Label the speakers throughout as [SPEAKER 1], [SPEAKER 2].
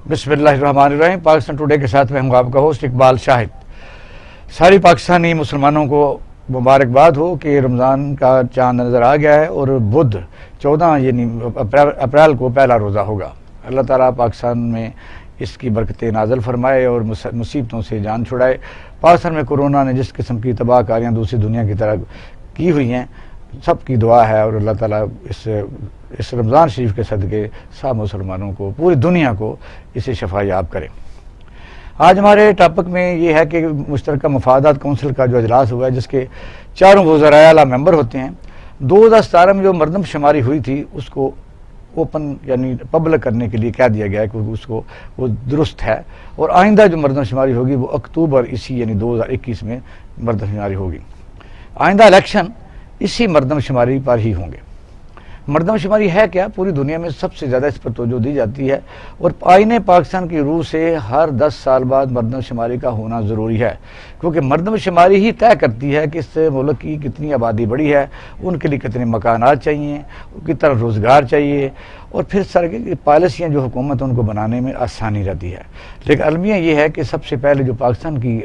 [SPEAKER 1] बिस्मिल्लाहिर्रहमानिर्रहीम। पाकिस्तान टुडे के साथ मैं हूँ आपका होस्ट इकबाल शाहिद। सारी पाकिस्तानी मुसलमानों को मुबारकबाद हो कि रमज़ान का चांद नज़र आ गया है और बुध 14 यानी अप्रैल को पहला रोज़ा होगा। अल्लाह ताला पाकिस्तान में इसकी बरकतें नाज़िल फरमाए और मुसीबतों से जान छुड़ाए। पाकिस्तान में कोरोना ने जिस किस्म की तबाहकारियाँ दूसरी दुनिया की तरह की हुई हैं, सबकी दुआ है और अल्लाह ताला इस रमज़ान शरीफ के सदक़े सब मुसलमानों को, पूरी दुनिया को इसे शफायाब करें। आज हमारे टॉपिक में ये है कि मुश्तरका मफादात कौंसिल का जो अजलास हुआ है, जिसके चारों वज़राए आला मेंबर होते हैं। 2017 में जो मरदमशुमारी हुई थी उसको ओपन यानी पब्लिक करने के लिए कह दिया गया है कि उसको वो दुरुस्त है और आइंदा जो मरदमशुमारी होगी वो अक्टूबर इसी यानी 2021 में मरदमशुमारी होगी। आइंदा इलेक्शन इसी मरदमशुमारी पर ही होंगे। मरदमशुमारी है क्या? पूरी दुनिया में सबसे ज़्यादा इस पर तवज्जो दी जाती है और आईने पाकिस्तान की रूह से हर 10 साल बाद मरदमशुमारी का होना ज़रूरी है, क्योंकि मरदमशुमारी ही तय करती है कि इस मुल्क की कितनी आबादी बढ़ी है, उनके लिए कितने मकानात चाहिए, कितना रोज़गार चाहिए और फिर सर की पॉलिसियाँ जो हुकूमत उनको बनाने में आसानी रहती है। लेकिन अलमिया ये है कि सबसे पहले जो पाकिस्तान की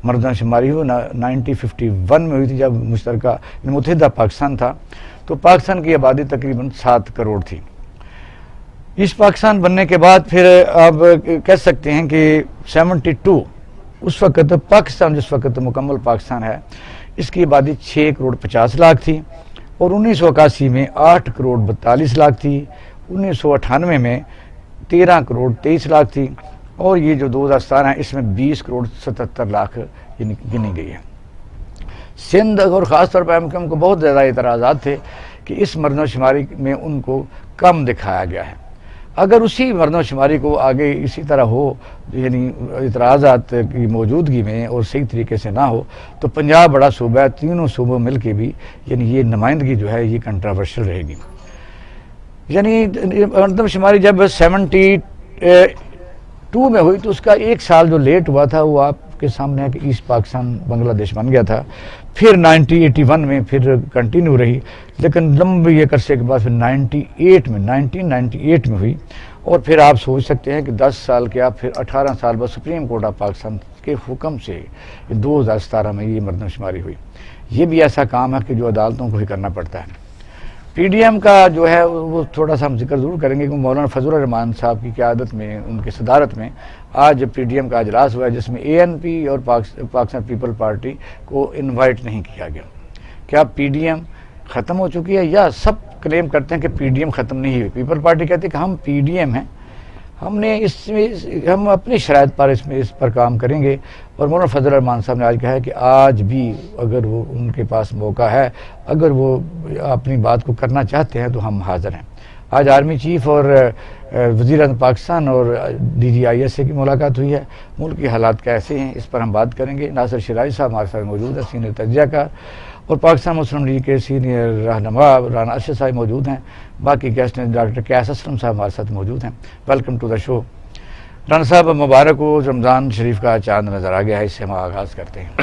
[SPEAKER 1] मरदमशुमारी हो 1951 में हुई थी, जब मुश्तरका मुत्तहिदा पाकिस्तान था, तो पाकिस्तान की आबादी तकरीबन 7 करोड़ थी। इस पाकिस्तान बनने के बाद फिर अब कह सकते हैं कि 72 उस वक़्त पाकिस्तान जिस वक़्त मुकम्मल पाकिस्तान है, इसकी आबादी 6 करोड़ 50 लाख थी और 1981 में 8 करोड़ 42 लाख थी, 1998 में 13 करोड़ 23 लाख थी और ये जो 2017 है इसमें 20 करोड़ 77 लाख गिनी गई है। सिंध और ख़ास तौर पर एमक्यूएम को बहुत ज़्यादा एतराज़ात थे कि इस मरदमशुमारी में उनको कम दिखाया गया है। अगर उसी मरदमशुमारी को आगे इसी तरह हो, यानी एतराज़ात की मौजूदगी में और सही तरीके से ना हो, तो पंजाब बड़ा सूबा है, तीनों सूबों मिल के भी यानी ये नुमाइंदगी जो है ये कंट्रोवर्शियल रहेगी। यानी मरदमशुमारी जब 72 में हुई तो उसका एक साल जो लेट हुआ था वो आपके सामने है कि ईस्ट पाकिस्तान बांग्लादेश बन गया था। फिर 1981 में फिर कंटिन्यू रही, लेकिन लंबी एक अरसे के बाद फिर 1998 में हुई और फिर आप सोच सकते हैं कि 10 साल के आप फिर 18 साल बाद सुप्रीम कोर्ट ऑफ पाकिस्तान के हुक्म से 2017 में ये मरदमशुमारी हुई। ये भी ऐसा काम है कि जो अदालतों को ही करना पड़ता है। पीडीएम का जो है वो थोड़ा सा हम जिक्र ज़रूर करेंगे कि मौलाना फजलुर रहमान साहब की क़यादत में, उनकी सदारत में आज पीडीएम का अजलास हुआ है, जिसमें एएनपी और पाकिस्तान पीपल पार्टी को इनवाइट नहीं किया गया। क्या पीडीएम ख़त्म हो चुकी है? या सब क्लेम करते हैं कि पीडीएम ख़त्म नहीं हुई। पीपल पार्टी कहती है कि हम पीडीएम हैं, हम अपनी शराइत पर इस पर काम करेंगे। और मौलाना फजलुर रहमान साहब ने आज कहा है कि आज भी अगर वो उनके पास मौका है, अगर वो अपनी बात को करना चाहते हैं तो हम हाज़िर हैं। आज आर्मी चीफ और वज़ीर-ए-आज़म पाकिस्तान और DGISA की मुलाकात हुई है। मुल्क के हालात कैसे हैं इस पर हम बात करेंगे। नासिर शिराजी साहब हमारे साथ मौजूद है, सीनियर तज्ज़ियाकार, और पाकिस्तान मुस्लिम लीग के सीनियर रहनुमा राना अरशद साहब मौजूद हैं। बाकी गेस्ट हैं डॉक्टर कैस असलम साहब हमारे साथ मौजूद हैं। Welcome to the show. Rana साहब मुबारक हो, रमज़ान शरीफ का चांद नज़र आ गया है, इससे हम आगाज़ करते हैं।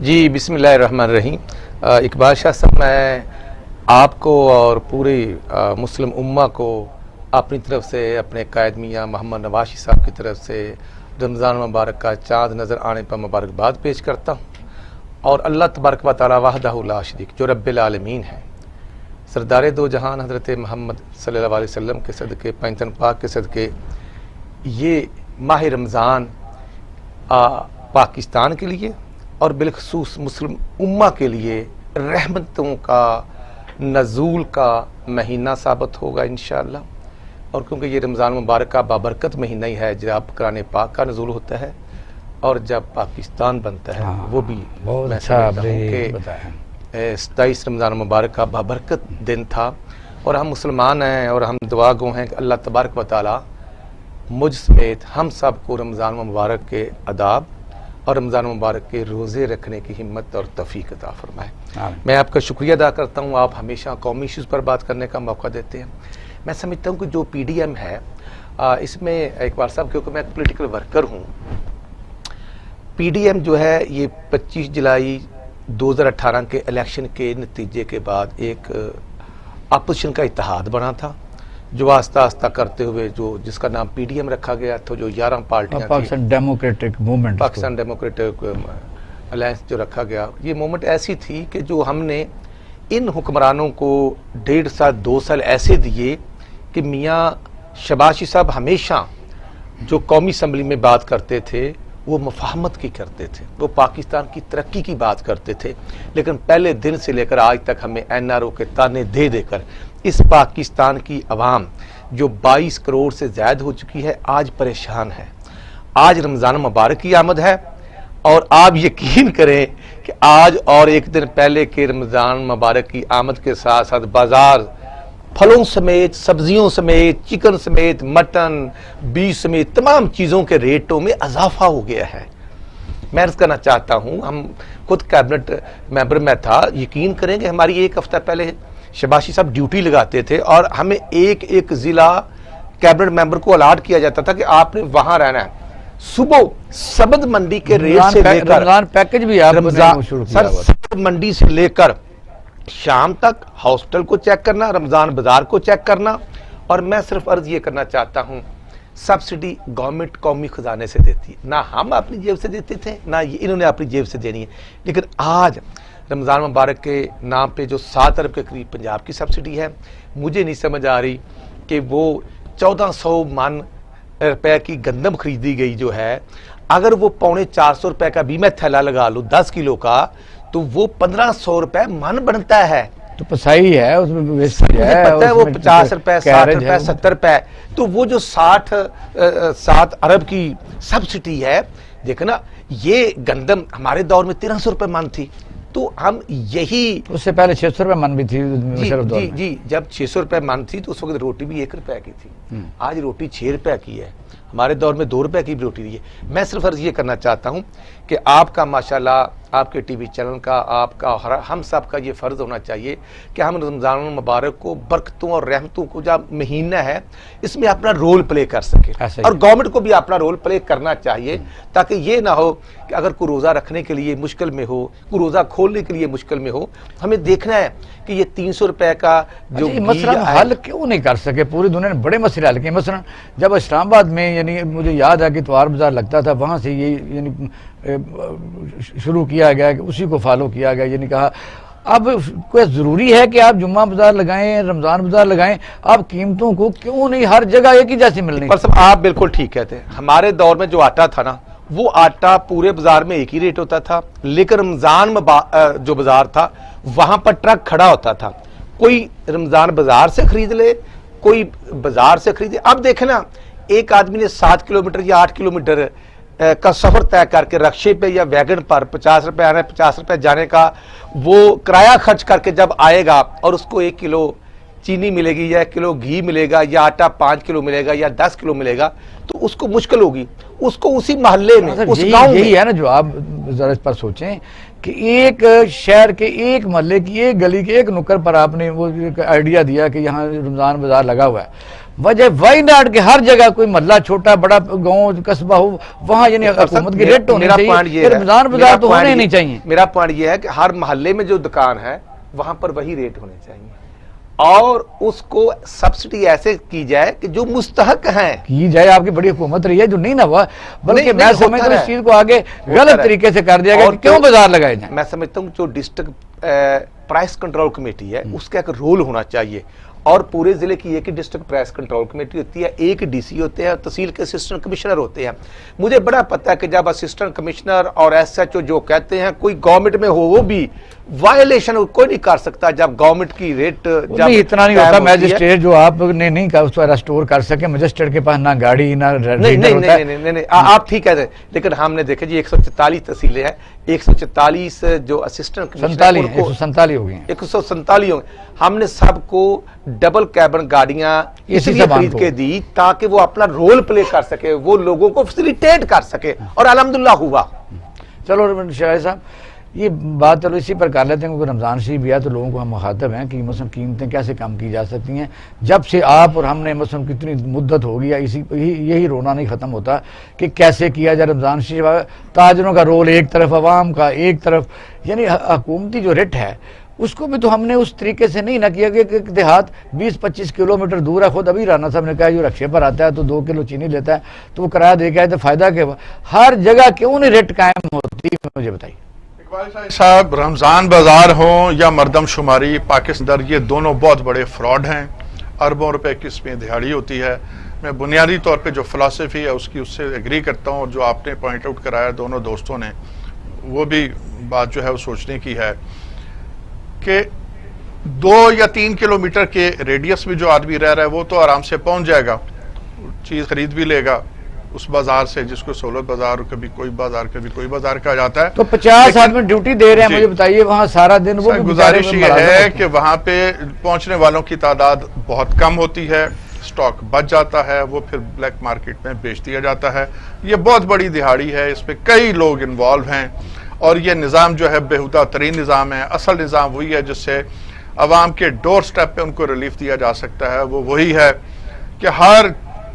[SPEAKER 2] जी बिस्मिल्लाहिर्रहमानिर्रहीम। इकबाल शाह साहब, मैं आपको और पूरी मुस्लिम उम्मा को अपनी तरफ से, अपने कायद मियां मोहम्मद नवाशी साहब की तरफ से रमज़ान मुबारक का चाँद नज़र आने पर मुबारकबाद पेश करता हूँ और अल्लाह तबारक व तआला वहदहु ला शरीक जो रब्बिल आलमीन है, सरदार दो जहान हज़रत मोहम्मद सल्लल्लाहु अलैहि वसल्लम के सदक़े, पैंतन पाक के सदक़े ये माह रमज़ान पाकिस्तान के लिए और बिलखसूस मुस्लिम उम्मा के लिए रहमतों का नज़ूल का महीना साबित होगा इंशाअल्लाह। और क्योंकि ये रमज़ान मुबारक का बाबरकत महीना ही है जब कुरान पाक का नज़ूल होता है और जब पाकिस्तान बनता है, वो भी
[SPEAKER 1] बहुत
[SPEAKER 2] मैं
[SPEAKER 1] अच्छा
[SPEAKER 2] समझता हूँ कि 27 रमज़ान मुबारक का बाबरकत दिन था। और हम मुसलमान हैं और हम दुआ गो हैं कि अल्लाह तबारक व तआला मुझ समेत हम सब को रमज़ान मुबारक के आदाब और रमज़ान मुबारक के रोज़े रखने की हिम्मत और तौफीक अता फरमाए। मैं आपका शुक्रिया अदा करता हूँ, आप हमेशा कौमी इश्यूज़ पर बात करने का मौका देते हैं। मैं समझता हूँ कि जो पीडीएम है इसमें इकबाल साहब, क्योंकि मैं एक पॉलिटिकल वर्कर हूँ, पीडीएम जो है ये 25 जुलाई 2018 के इलेक्शन के नतीजे के बाद एक अपोजिशन का इत्तेहाद बना था جو آہستہ آہستہ کرتے ہوئے جو جس کا نام پی ڈی ایم رکھا گیا تھا، جو 11 پارٹیاں تھیں،
[SPEAKER 1] Pakistan democratic movement,
[SPEAKER 2] Pakistan democratic alliance جو رکھا گیا، یہ موومنٹ ایسی تھی کہ جو ہم نے ان حکمرانوں کو 1.5 سال 2 سال ایسے دیے کہ میاں شہباز شریف صاحب ہمیشہ جو قومی اسمبلی میں بات کرتے تھے وہ مفاہمت کی کرتے تھے، وہ پاکستان کی ترقی کی بات کرتے تھے، لیکن پہلے دن سے لے کر آج تک ہمیں این آر او کے تانے دے دے کر اس پاکستان کی عوام جو 22 کروڑ سے زائد ہو چکی ہے آج پریشان ہے۔ آج رمضان مبارک کی آمد ہے اور آپ یقین کریں کہ آج اور ایک دن پہلے کے رمضان مبارک کی آمد کے ساتھ ساتھ بازار پھلوں سمیت، سبزیوں سمیت، چکن سمیت، مٹن، بیف سمیت تمام چیزوں کے ریٹوں میں اضافہ ہو گیا ہے۔ میں عرض کرنا چاہتا ہوں، ہم خود کیبنٹ ممبر میں تھا، یقین کریں کہ ہماری 1 ہفتہ پہلے شہباز شریف صاحب ڈیوٹی لگاتے تھے اور ہمیں ایک ضلع کیبنٹ ممبر کو الاٹ کیا جاتا تھا کہ آپ نے وہاں رہنا ہے۔ صبح سبد منڈی کے ریٹ سے لے کر
[SPEAKER 1] رمضان پیکج بھی آپ نے شروع کیا ہوا ہے۔
[SPEAKER 2] سبد منڈی سے لے کر شام تک ہاسپٹل کو چیک کرنا، رمضان بازار کو چیک کرنا، اور میں صرف عرض یہ کرنا چاہتا ہوں، سبسڈی گورنمنٹ قومی خزانے سے دیتی ہے، نہ ہم اپنی جیب سے دیتے تھے نہ انہوں نے اپنی جیب سے دینی ہے، لیکن آج رمضان مبارک کے نام پہ جو 7 ارب کے قریب پنجاب کی سبسڈی ہے، مجھے نہیں سمجھ آ رہی کہ وہ 1400 من روپے کی گندم خریدی گئی جو ہے، اگر وہ 450 روپے کا بھی میں تھیلا لگا لوں 10 کلو کا، تو وہ 1500 روپے من بنتا ہے۔
[SPEAKER 1] تو پسائی ہے اس میں ویسٹیج ہے،
[SPEAKER 2] پتہ ہے وہ 50 روپے 60 روپے 70 روپے، تو وہ جو 7 ارب کی سبسڈی ہے، دیکھنا یہ گندم ہمارے دور میں 1300 روپے من تھی، تو ہم یہی
[SPEAKER 1] اس سے پہلے 600 روپے من بھی تھی مشرف دور میں۔
[SPEAKER 2] جی جب 600 روپے من تھی تو اس وقت روٹی بھی 1 روپے کی تھی، آج روٹی 6 روپے کی ہے، ہمارے دور میں 2 روپے کی بھی روٹی دی ہے۔ میں صرف عرض یہ کرنا چاہتا ہوں کہ آپ کا ماشاءاللہ، آپ کے ٹی وی چینل کا، آپ کا، ہم سب کا یہ فرض ہونا چاہیے کہ ہم رمضان المبارک کو، برکتوں اور رحمتوں کو جو مہینہ ہے، اس میں اپنا رول پلے کر سکے، اور گورنمنٹ کو بھی اپنا رول پلے کرنا چاہیے، تاکہ یہ نہ ہو کہ اگر کوئی روزہ رکھنے کے لیے مشکل میں ہو، کوئی روزہ کھولنے کے لیے مشکل میں ہو، ہمیں دیکھنا ہے کہ یہ 300 روپے کا جو
[SPEAKER 1] مسئلہ حل کیوں نہیں کر سکے؟ پوری دنیا نے بڑے مسئلے حل کیے، مثلا جب اسلام آباد میں، یعنی مجھے یاد ہے کہ اتوار بازار لگتا تھا، وہاں سے یہ یعنی شروع کیا گیا کہ اسی کو فالو کیا گیا، یعنی کہا اب کوئی ضروری ہے کہ آپ جمعہ بازار لگائیں، رمضان بازار لگائیں، آپ قیمتوں کو کیوں نہیں ہر جگہ ایک ہی جیسی ملنی؟
[SPEAKER 2] آپ بالکل ٹھیک کہتے ہیں، ہمارے دور میں جو آٹا تھا نا، وہ آٹا پورے بازار میں ایک ہی ریٹ ہوتا تھا، لیکن رمضان جو بازار تھا وہاں پر ٹرک کھڑا ہوتا تھا، کوئی رمضان بازار سے خرید لے، کوئی بازار سے خریدے۔ اب دیکھیں نا، ایک آدمی نے 7 کلومیٹر یا 8 کلومیٹر کا سفر طے کر کے رکشے پہ یا ویگن پر 50 روپے آنے 50 روپے جانے کا وہ کرایہ خرچ کر کے جب آئے گا، اور اس کو 1 کلو چینی ملے گی یا 1 کلو گھی ملے گا یا آٹا 5 کلو ملے گا یا 10 کلو ملے گا، تو اس کو مشکل ہوگی، اس کو اسی محلے میں، اس گاؤں میں۔
[SPEAKER 1] یہی ہے نا جو آپ ذرا اس پر سوچیں کہ ایک شہر کے ایک محلے کی ایک گلی کے ایک نکر پر آپ نے وہ آئیڈیا دیا کہ یہاں رمضان بازار لگا ہوا ہے، وجہ وائی ناٹ کے ہر جگہ کوئی محلہ چھوٹا بڑا گاؤں قصبہ ہو، وہاں یعنی حکومت کی ریٹ ہونے چاہیے، رمضان بازار تو ہونے نہیں چاہیے۔
[SPEAKER 2] میرا پوائنٹ یہ ہے کہ ہر محلے میں جو دکان ہے وہاں پر وہی ریٹ ہونے چاہیے، اور اس کو سبسڈی ایسے کی جائے کہ جو مستحق ہیں کی
[SPEAKER 1] جائے۔ آپ کی بڑی حکومت رہی ہے جو نہیں نہ ہوا، بلکہ میں سمجھتا ہوں اس چیز کو آگے غلط طریقے سے کر دیا گیا کہ کیوں بازار لگائے جائیں۔
[SPEAKER 2] میں سمجھتا ہوں جو ڈسٹرکٹ پرائس کنٹرول کمیٹی ہے اس کا ایک رول ہونا چاہیے، اور پورے ضلع کی ایک ڈسٹرکٹ پرائس کنٹرول کمیٹی ہوتی ہے، ایک ڈی سی ہوتے ہیں، تحصیل کے اسسٹنٹ کمشنر ہوتے ہیں۔ مجھے بڑا پتہ ہے کہ جب اسسٹنٹ کمشنر اور ایس ایچ او جو کہتے ہیں کوئی گورنمنٹ میں ہو، وہ بھی وائلیشن کوئی نہیں کر سکتا جب گورنمنٹ کی ریٹ جب
[SPEAKER 1] اتنا نہیں ہوتا، میجسٹریٹ جو آپ نے نہیں اس کو ریسٹور کر سکے، میجسٹریٹ کے پاس نہ گاڑی نہ
[SPEAKER 2] نہیں، آپ ٹھیک ہے، لیکن ہم نے دیکھا جی 144 تحصیلیں ہیں، 144 جو اسسٹنٹ کمشنر
[SPEAKER 1] 147 ہو گئی ہیں،
[SPEAKER 2] 147 ہو گئے، ہم نے سب کو ڈبل کیبن گاڑیاں اس لیے خرید کے دی تاکہ وہ اپنا رول پلے کر سکے، وہ لوگوں کو فیسیلیٹیٹ کر سکے، اور الحمدللہ ہوا۔
[SPEAKER 1] چلو شاہد صاحب یہ بات چلو اسی پر کر لیتے ہیں، کیونکہ رمضان شریف بھی ہے تو لوگوں کو ہم مخاطب ہیں کہ مثلا قیمتیں کیسے کم کی جا سکتی ہیں۔ جب سے آپ اور ہم نے مثلا کتنی مدت ہو گیا، یہی رونا نہیں ختم ہوتا کہ کیسے کیا جائے رمضان شریف، تاجروں کا رول ایک طرف، عوام کا ایک طرف، یعنی حکومتی جو ریٹ ہے اس کو بھی تو ہم نے اس طریقے سے نہیں نہ کیا کہ ایک دیہات 20-25 کلومیٹر دور ہے. خود ابھی رانا صاحب نے کہا جو رکشے پر آتا ہے تو 2 کلو چینی لیتا ہے تو وہ کرایہ دے کے آئے تو فائدہ کیا ہوا؟ ہر جگہ کیوں نہیں ریٹ قائم ہوتی ہے مجھے بتائیے.
[SPEAKER 3] اقبال صاحب، رمضان بازار ہوں یا مردم شماری پاکستان، یہ دونوں بہت بڑے فراڈ ہیں. اربوں روپے کی اس میں دہاڑی ہوتی ہے. میں بنیادی طور پہ جو فلسفی ہے اس سے ایگری کرتا ہوں، اور جو آپ نے پوائنٹ آؤٹ کرایا دونوں دوستوں نے، وہ بھی بات جو ہے وہ سوچنے کی ہے کہ 2 یا 3 کلومیٹر کے ریڈیس میں جو آدمی رہ رہا ہے وہ تو آرام سے پہنچ جائے گا، چیز خرید بھی لے گا اس بازار سے، جس کو سہولت بازار، کبھی کوئی بازار کبھی کوئی بازار کہا جاتا ہے.
[SPEAKER 1] تو 50 آدمی ڈیوٹی دے رہے ہیں، مجھے بتائیے وہاں سارا دن وہ
[SPEAKER 3] گزارش یہ ہے کہ وہاں پہ پہنچنے والوں کی تعداد بہت کم ہوتی ہے، سٹاک بچ جاتا ہے، وہ پھر بلیک مارکیٹ میں بیچ دیا جاتا ہے. یہ بہت بڑی دہاڑی ہے، اس پہ کئی لوگ انوالو ہیں، اور یہ نظام جو ہے بےہودہ ترین نظام ہے. اصل نظام وہی ہے جس سے عوام کے ڈور سٹیپ پہ ان کو ریلیف دیا جا سکتا ہے. وہ وہی ہے کہ ہر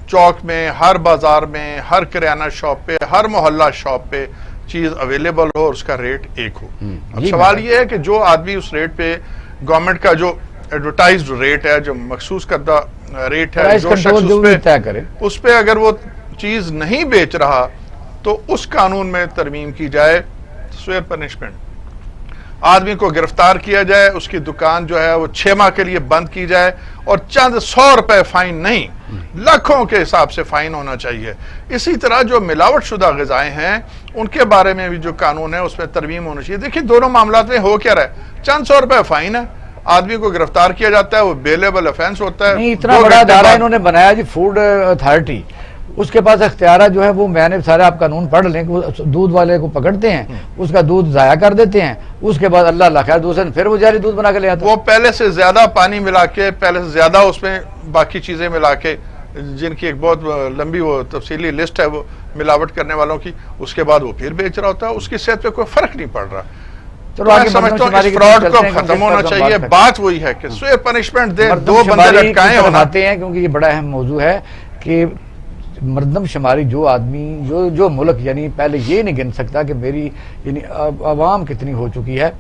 [SPEAKER 3] چوک میں، ہر بازار میں، ہر کریانہ شاپ پہ، ہر محلہ شاپ پہ چیز اویلیبل ہو اور اس کا ریٹ ایک ہو. اب سوال یہ ہے کہ جو آدمی اس ریٹ پہ، گورنمنٹ کا جو ایڈورٹائزڈ ریٹ ہے، جو مخصوص کردہ ریٹ ہے، جو شخص اس پہ اگر وہ چیز نہیں بیچ رہا تو اس قانون میں ترمیم کی جائے، سوئر پنشمنٹ، آدمی کو گرفتار کیا جائے، اس کی دکان جو ہے وہ 6 ماہ کے لیے بند کی جائے، اور چند 100 روپے فائن نہیں، لاکھوں کے حساب سے فائن ہونا چاہیے. اسی طرح جو ملاوٹ شدہ غذائیں ہیں ان کے بارے میں بھی جو قانون ہے اس میں ترمیم ہونا چاہیے. دیکھیں دونوں معاملات میں ہو کیا رہا ہے، چند 100 روپے فائن ہے، آدمی کو گرفتار کیا جاتا ہے، وہ بیلیبل افینس ہوتا ہے.
[SPEAKER 1] نہیں، اتنا بڑا ادارہ انہوں نے بنایا جی، فوڈ اتھارٹی، اس کے پاس اختیارات جو ہے وہ میں نے سارے آپ قانون پڑھ لیں کہ وہ دودھ والے کو پکڑتے ہیں، اس کا دودھ ضائع کر دیتے ہیں، اس کے بعد اللہ خیر دوسرے دن پھر وہ جاری دودھ بنا کے لے آتے ہیں.
[SPEAKER 3] وہ پہلے سے زیادہ پانی ملا کے، پہلے سے زیادہ اس میں باقی چیزیں ملا کے، جن کی ایک بہت لمبی وہ تفصیلی لسٹ ہے وہ ملاوٹ کرنے والوں کی، اس کے بعد وہ پھر بیچ رہا ہوتا ہے. اس کی صحت پہ کوئی فرق نہیں پڑ رہا. میں سمجھتا ہوں اس فراڈ کو ختم ہونا چاہیے. بات وہی ہے کہ سوئر پنشمنٹ دے، 2 بندے لٹکائے ہونا
[SPEAKER 1] ہیں، کیونکہ یہ بڑا اہم موضوع ہے کہ مردم شماری جو آدمی جو ملک یعنی پہلے یہ نہیں گن سکتا کہ میری یعنی عوام کتنی ہو چکی ہے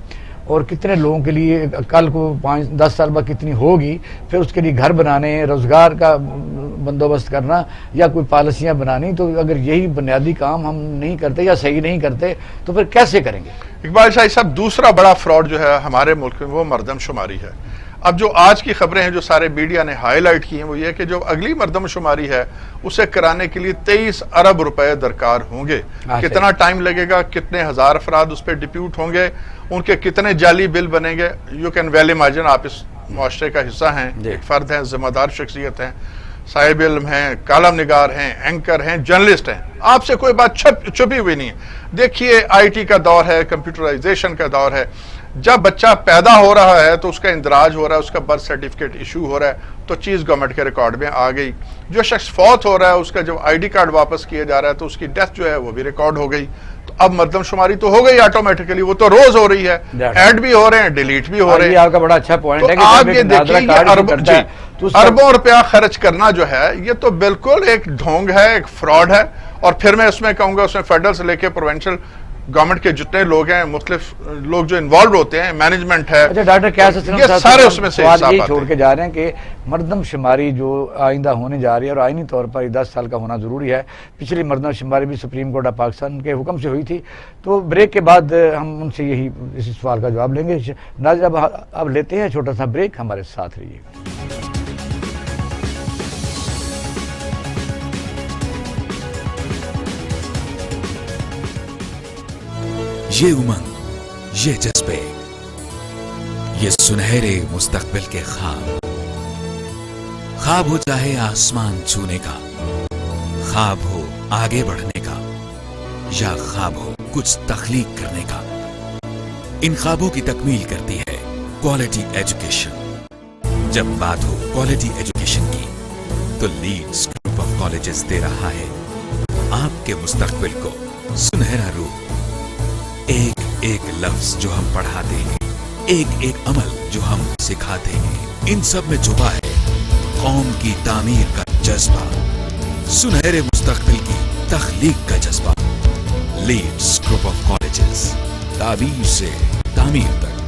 [SPEAKER 1] اور کتنے لوگوں کے لیے کل کو 5-10 سال بعد کتنی ہوگی، پھر اس کے لیے گھر بنانے، روزگار کا بندوبست کرنا یا کوئی پالیسیاں بنانی. تو اگر یہی بنیادی کام ہم نہیں کرتے یا صحیح نہیں کرتے تو پھر کیسے کریں گے؟
[SPEAKER 3] اقبال شاہی صاحب، دوسرا بڑا فراڈ جو ہے ہمارے ملک میں وہ مردم شماری ہے. اب جو آج کی خبریں ہیں جو سارے میڈیا نے ہائی لائٹ کی ہیں وہ یہ کہ جو اگلی مردم شماری ہے اسے کرانے کے لیے 23 ارب روپے درکار ہوں گے. کتنا ٹائم لگے گا، کتنے ہزار افراد اس پہ ڈپیوٹ ہوں گے، ان کے کتنے جعلی بل بنیں گے. یو کین ویل امیجن، آپ اس معاشرے کا حصہ ہیں، ایک فرد ہیں، ذمہ دار شخصیت ہیں، صاحب علم ہیں، کالم نگار ہیں، اینکر ہیں، جرنلسٹ ہیں. آپ سے کوئی بات چھپی ہوئی نہیں ہے. دیکھیے آئی ٹی کا دور ہے، کمپیوٹرائزیشن کا دور ہے. جب بچہ پیدا ہو رہا ہے تو اس کا اندراج ہو رہا ہے، اس کا برتھ سرٹیفکیٹ ایشو ہو رہا ہے تو چیز گورنمنٹ کے ریکارڈ میں آ گئی. جو شخص فوت ہو رہا ہے اس کا جب آئی ڈی کارڈ واپس کیا جا رہا ہے تو اس کی ڈیتھ جو ہے وہ بھی ریکارڈ ہو گئی. تو اب مردم شماری تو ہو گئی آٹومیٹکلی، وہ تو روز ہو رہی ہے، ایڈ بھی ہو رہے ہیں، ڈیلیٹ بھی ہو رہے ہیں.
[SPEAKER 1] آپ کا بڑا اچھا پوائنٹ ہے کہ
[SPEAKER 3] آپ یہ دیکھیے اربوں روپیہ خرچ کرنا جو ہے یہ تو بالکل ایک ڈھونگ ہے، ایک فراڈ ہے. اور پھر میں اس میں کہوں گا اس میں فیڈرل سے لے کے پروونشل گورنمنٹ کے جتنے لوگ ہیں، مختلف لوگ جو انوالوڈ ہوتے ہیں، مینجمنٹ ہے،
[SPEAKER 1] اچھا ڈاکٹر کیاس اسلم
[SPEAKER 3] یہ سارے اس میں سے
[SPEAKER 1] سوال یہی چھوڑ کے جا رہے ہیں کہ مردم شماری جو آئندہ ہونے جا رہی ہے اور آئینی طور پر 10 سال کا ہونا ضروری ہے. پچھلی مردم شماری بھی سپریم کورٹ آف پاکستان کے حکم سے ہوئی تھی. تو بریک کے بعد ہم ان سے یہی اس سوال کا جواب لیں گے. ناظرین اب لیتے ہیں چھوٹا سا بریک، ہمارے ساتھ رہیے گا.
[SPEAKER 4] یہ امنگ، یہ جذبے، یہ سنہرے مستقبل کے خواب. خواب ہو چاہے آسمان چھونے کا، خواب ہو آگے بڑھنے کا، یا خواب ہو کچھ تخلیق کرنے کا، ان خوابوں کی تکمیل کرتی ہے کوالٹی ایجوکیشن. جب بات ہو کوالٹی ایجوکیشن کی تو لیڈز گروپ آف کالجز دے رہا ہے آپ کے مستقبل کو سنہرا روپ. ایک ایک لفظ جو ہم پڑھاتے ہیں، ایک ایک عمل جو ہم سکھاتے ہیں، ان سب میں چھپا ہے قوم کی تعمیر کا جذبہ، سنہرے مستقبل کی تخلیق کا جذبہ. لیڈز گروپ آف کالجز، تعبیر سے تعمیر تک.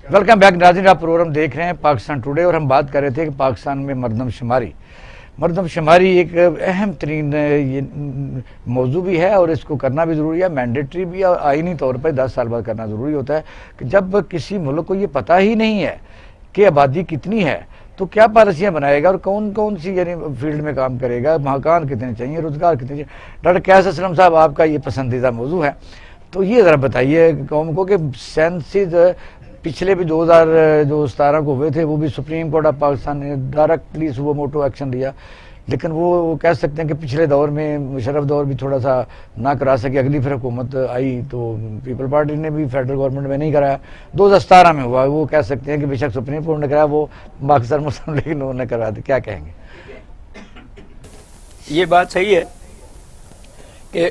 [SPEAKER 1] वेलकम बैक नाज़रीन, आप प्रोग्राम देख रहे हैं पाकिस्तान टुडे और हम बात कर रहे थे कि पाकिस्तान में मरदमशुमारी एक अहम तरीन ये मौजू भी है और इसको करना भी ज़रूरी है, मैंडेटरी भी है और आइनी तौर पर 10 साल बाद करना ज़रूरी होता है कि जब किसी मुल्क को ये पता ही नहीं है कि आबादी कितनी है तो क्या पॉलिसियाँ बनाएगा और कौन कौन सी यानी फील्ड में काम करेगा, मकान कितने चाहिए, रोज़गार कितने चाहिए। डॉक्टर कैस असलम साहब, आपका ये पसंदीदा मौजू है, तो ये ज़रा बताइए कौम को कि सेंसिस पिछले भी 2017 को हुए थे, वो भी सुप्रीम कोर्ट ऑफ पाकिस्तान ने डायरेक्टली सुबह मोटो एक्शन लिया, लेकिन वो कह सकते हैं कि पिछले दौर में मुशर्रफ दौर भी थोड़ा सा ना करा सके, अगली फिर हुकूमत आई तो पीपल पार्टी ने भी फेडरल गवर्नमेंट में नहीं कराया, 2017 में हुआ, वो कह सकते हैं कि बेशक सुप्रीम कोर्ट ने कराया, वो पाकिस्तान मुस्लिम लीग ने करवा दिया। क्या कहेंगे?
[SPEAKER 5] ये बात सही है कि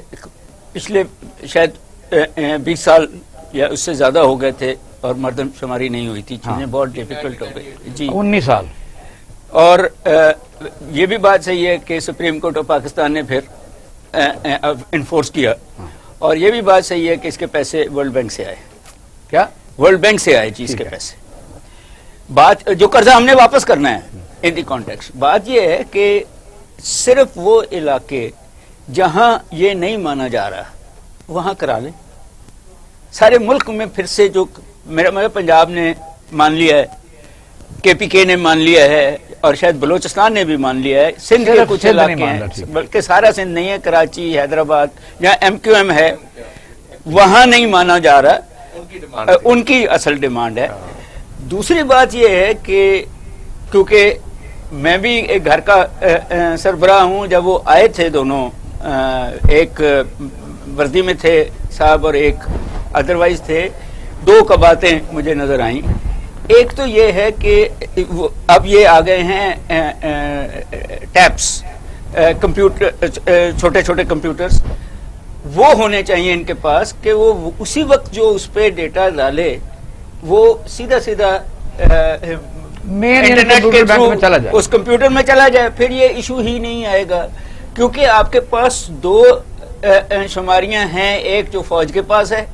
[SPEAKER 5] पिछले शायद 20 साल या उससे ज़्यादा हो गए थे और मर्दमशुमारी नहीं हुई थी, चीज़ें बहुत डिफिकल्ट हो गई जी,
[SPEAKER 1] 19 साल।
[SPEAKER 5] और ये भी बात सही है कि सुप्रीम कोर्ट ऑफ पाकिस्तान ने फिर इन्फोर्स किया, और ये भी बात सही है कि इसके पैसे वर्ल्ड बैंक से आए।
[SPEAKER 1] क्या?
[SPEAKER 5] वर्ल्ड बैंक से आए जी इसके पैसे। बात जो कर्जा हमने वापस करना है इन दी कॉन्टेक्स्ट, बात ये है कि सिर्फ वो इलाके जहां ये नहीं माना जा रहा वहां करा लें। सारे मुल्क में फिर से जो मेरा पंजाब ने मान लिया है, KPK ने मान लिया है और शायद बलोचिस्तान ने भी मान लिया है, सिंध के कुछ इलाके हैं, बल्कि सारा सिंध नहीं है, कराची, हैदराबाद जहाँ MQM है वहां नहीं माना जा रहा, उनकी असल डिमांड है। दूसरी बात यह है कि क्योंकि मैं भी एक घर का सरबराह हूं, जब वो आए थे दोनों, एक वर्दी में थे साहब और एक अदरवाइज थे, दो बातें मुझे नजर आई। एक तो ये है कि अब ये आ गए हैं टैब्स, कंप्यूटर, छोटे छोटे कंप्यूटर्स, वो होने चाहिए इनके पास कि वो उसी वक्त जो उस पर डेटा डाले वो सीधा सीधा इंटरनेट के थ्रू उस कंप्यूटर में चला जाए, फिर ये इशू ही नहीं आएगा। क्योंकि आपके पास दो शुमारियां हैं, एक जो फौज के पास है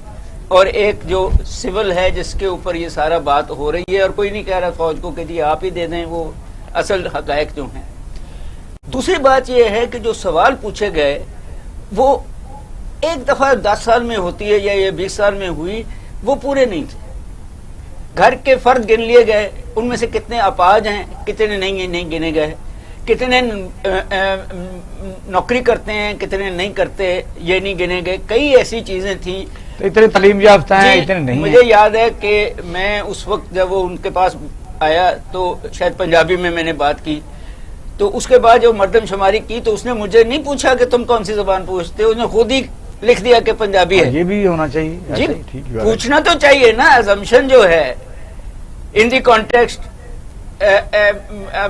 [SPEAKER 5] और एक जो सिविल है जिसके ऊपर ये सारा बात हो रही है, और कोई नहीं कह रहा फौज को कि जी आप ही दे दें वो असल हकायक जो हैं। दूसरी बात ये है कि जो सवाल पूछे गए वो एक दफा 10 साल में होती है या ये 20 साल में हुई, वो पूरे नहीं थे। घर के फर्द गिन लिए गए, उनमें से कितने अपाज हैं, कितने नहीं गिने गए, कितने नौकरी करते हैं, कितने नहीं करते, ये नहीं गिने गए। कई ऐसी चीजें थी,
[SPEAKER 1] तो इतने तालीम याफ्ता हैं, इतने नहीं।
[SPEAKER 5] मुझे याद है कि मैं उस वक्त जब वो उनके पास आया तो शायद पंजाबी में मैंने बात की, तो उसके बाद जो मर्दमशुमारी की तो उसने मुझे नहीं पूछा कि तुम कौन सी जबान पूछते हो, उसने खुद ही लिख दिया कि पंजाबी है।
[SPEAKER 1] ये भी होना चाहिए
[SPEAKER 5] जी, पूछना तो चाहिए ना। अजम्पशन जो है इन दी कॉन्टेक्स्ट,